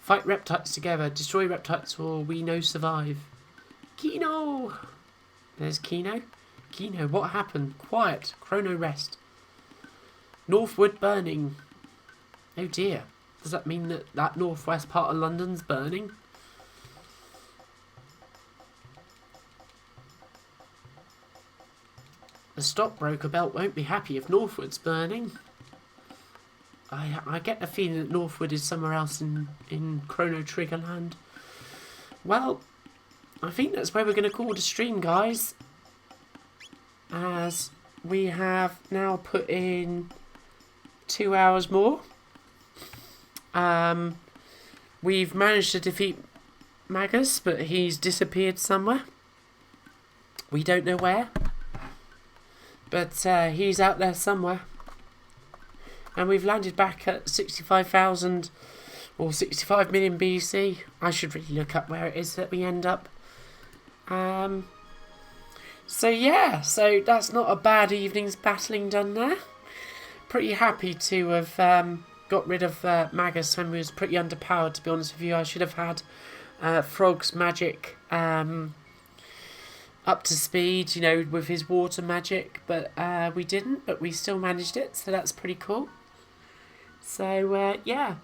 Fight reptiles together. Destroy reptiles or we no survive. Kino! There's Kino. Kino, what happened? Quiet. Chrono rest. Northwood burning. Oh dear. Does that mean that that northwest part of London's burning? The stockbroker belt won't be happy if Northwood's burning. I get the feeling that Northwood is somewhere else in Chrono Trigger land. Well, I think that's where we're going to call the stream, guys. As we have now put in 2 hours more. We've managed to defeat Magus, but he's disappeared somewhere. We don't know where. But he's out there somewhere. And we've landed back at 65,000 or 65 million BC. I should really look up where it is that we end up. So yeah, so that's not a bad evening's battling done there. Pretty happy to have got rid of Magus when we was pretty underpowered, to be honest with you. I should have had Frog's magic up to speed, you know, with his water magic, but we didn't, but we still managed it, so that's pretty cool. So yeah.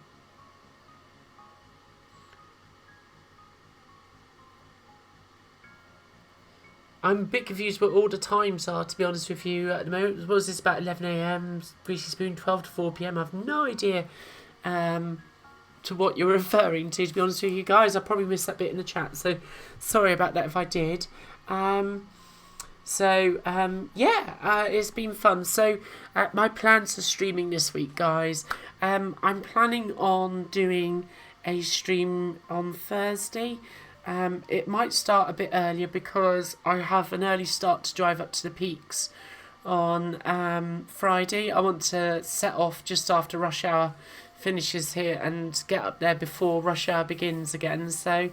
I'm a bit confused what all the times are, to be honest with you, at the moment. What was this, about 11 AM, Greasy Spoon, 12 to 4 PM? I have no idea to what you're referring to be honest with you guys. I probably missed that bit in the chat, so sorry about that if I did. Yeah, it's been fun. So my plans for streaming this week, guys, I'm planning on doing a stream on Thursday. It might start a bit earlier because I have an early start to drive up to the peaks on Friday. I want to set off just after rush hour finishes here and get up there before rush hour begins again. So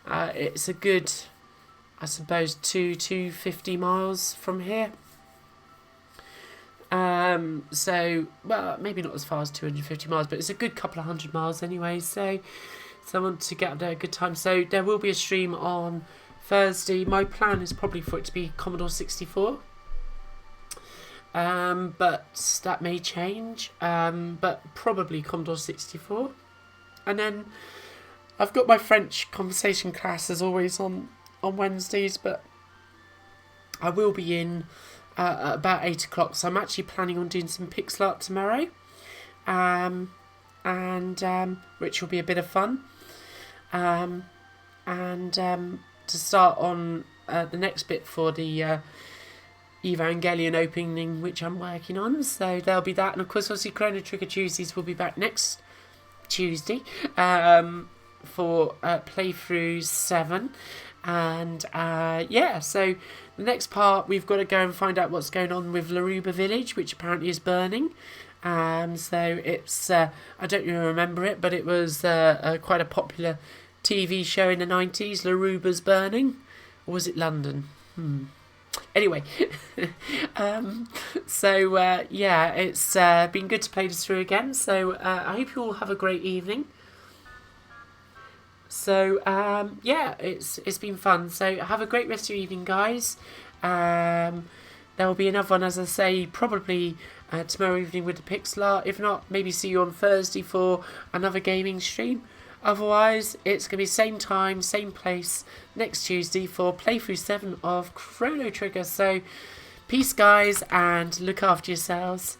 it's a good, I suppose, 250 miles from here. So, well, maybe not as far as 250 miles, but it's a good couple of 100 miles anyway. So I want to get up there a good time. So there will be a stream on Thursday. My plan is probably for it to be Commodore 64. But that may change. But probably Commodore 64. And then I've got my French conversation class as always on Wednesdays, but I will be in at about 8 o'clock. So I'm actually planning on doing some pixel art tomorrow. Which will be a bit of fun. To start on the next bit for the Evangelion opening, which I'm working on. So there'll be that, and of course, obviously, Chrono Trigger Tuesdays will be back next Tuesday for playthrough 7. And yeah, so the next part we've got to go and find out what's going on with Laruba Village, which apparently is burning. So it's I don't really remember it, but it was quite a popular TV show in the 90s, Laruba's Burning, or was it London? Anyway, yeah, it's been good to play this through again. So I hope you all have a great evening. So yeah, it's been fun. So have a great rest of your evening, guys. There will be another one, as I say, probably tomorrow evening with the pixel art. If not, maybe see you on Thursday for another gaming stream. Otherwise, it's going to be same time, same place next Tuesday for playthrough 7 of Chrono Trigger. So peace, guys, and look after yourselves.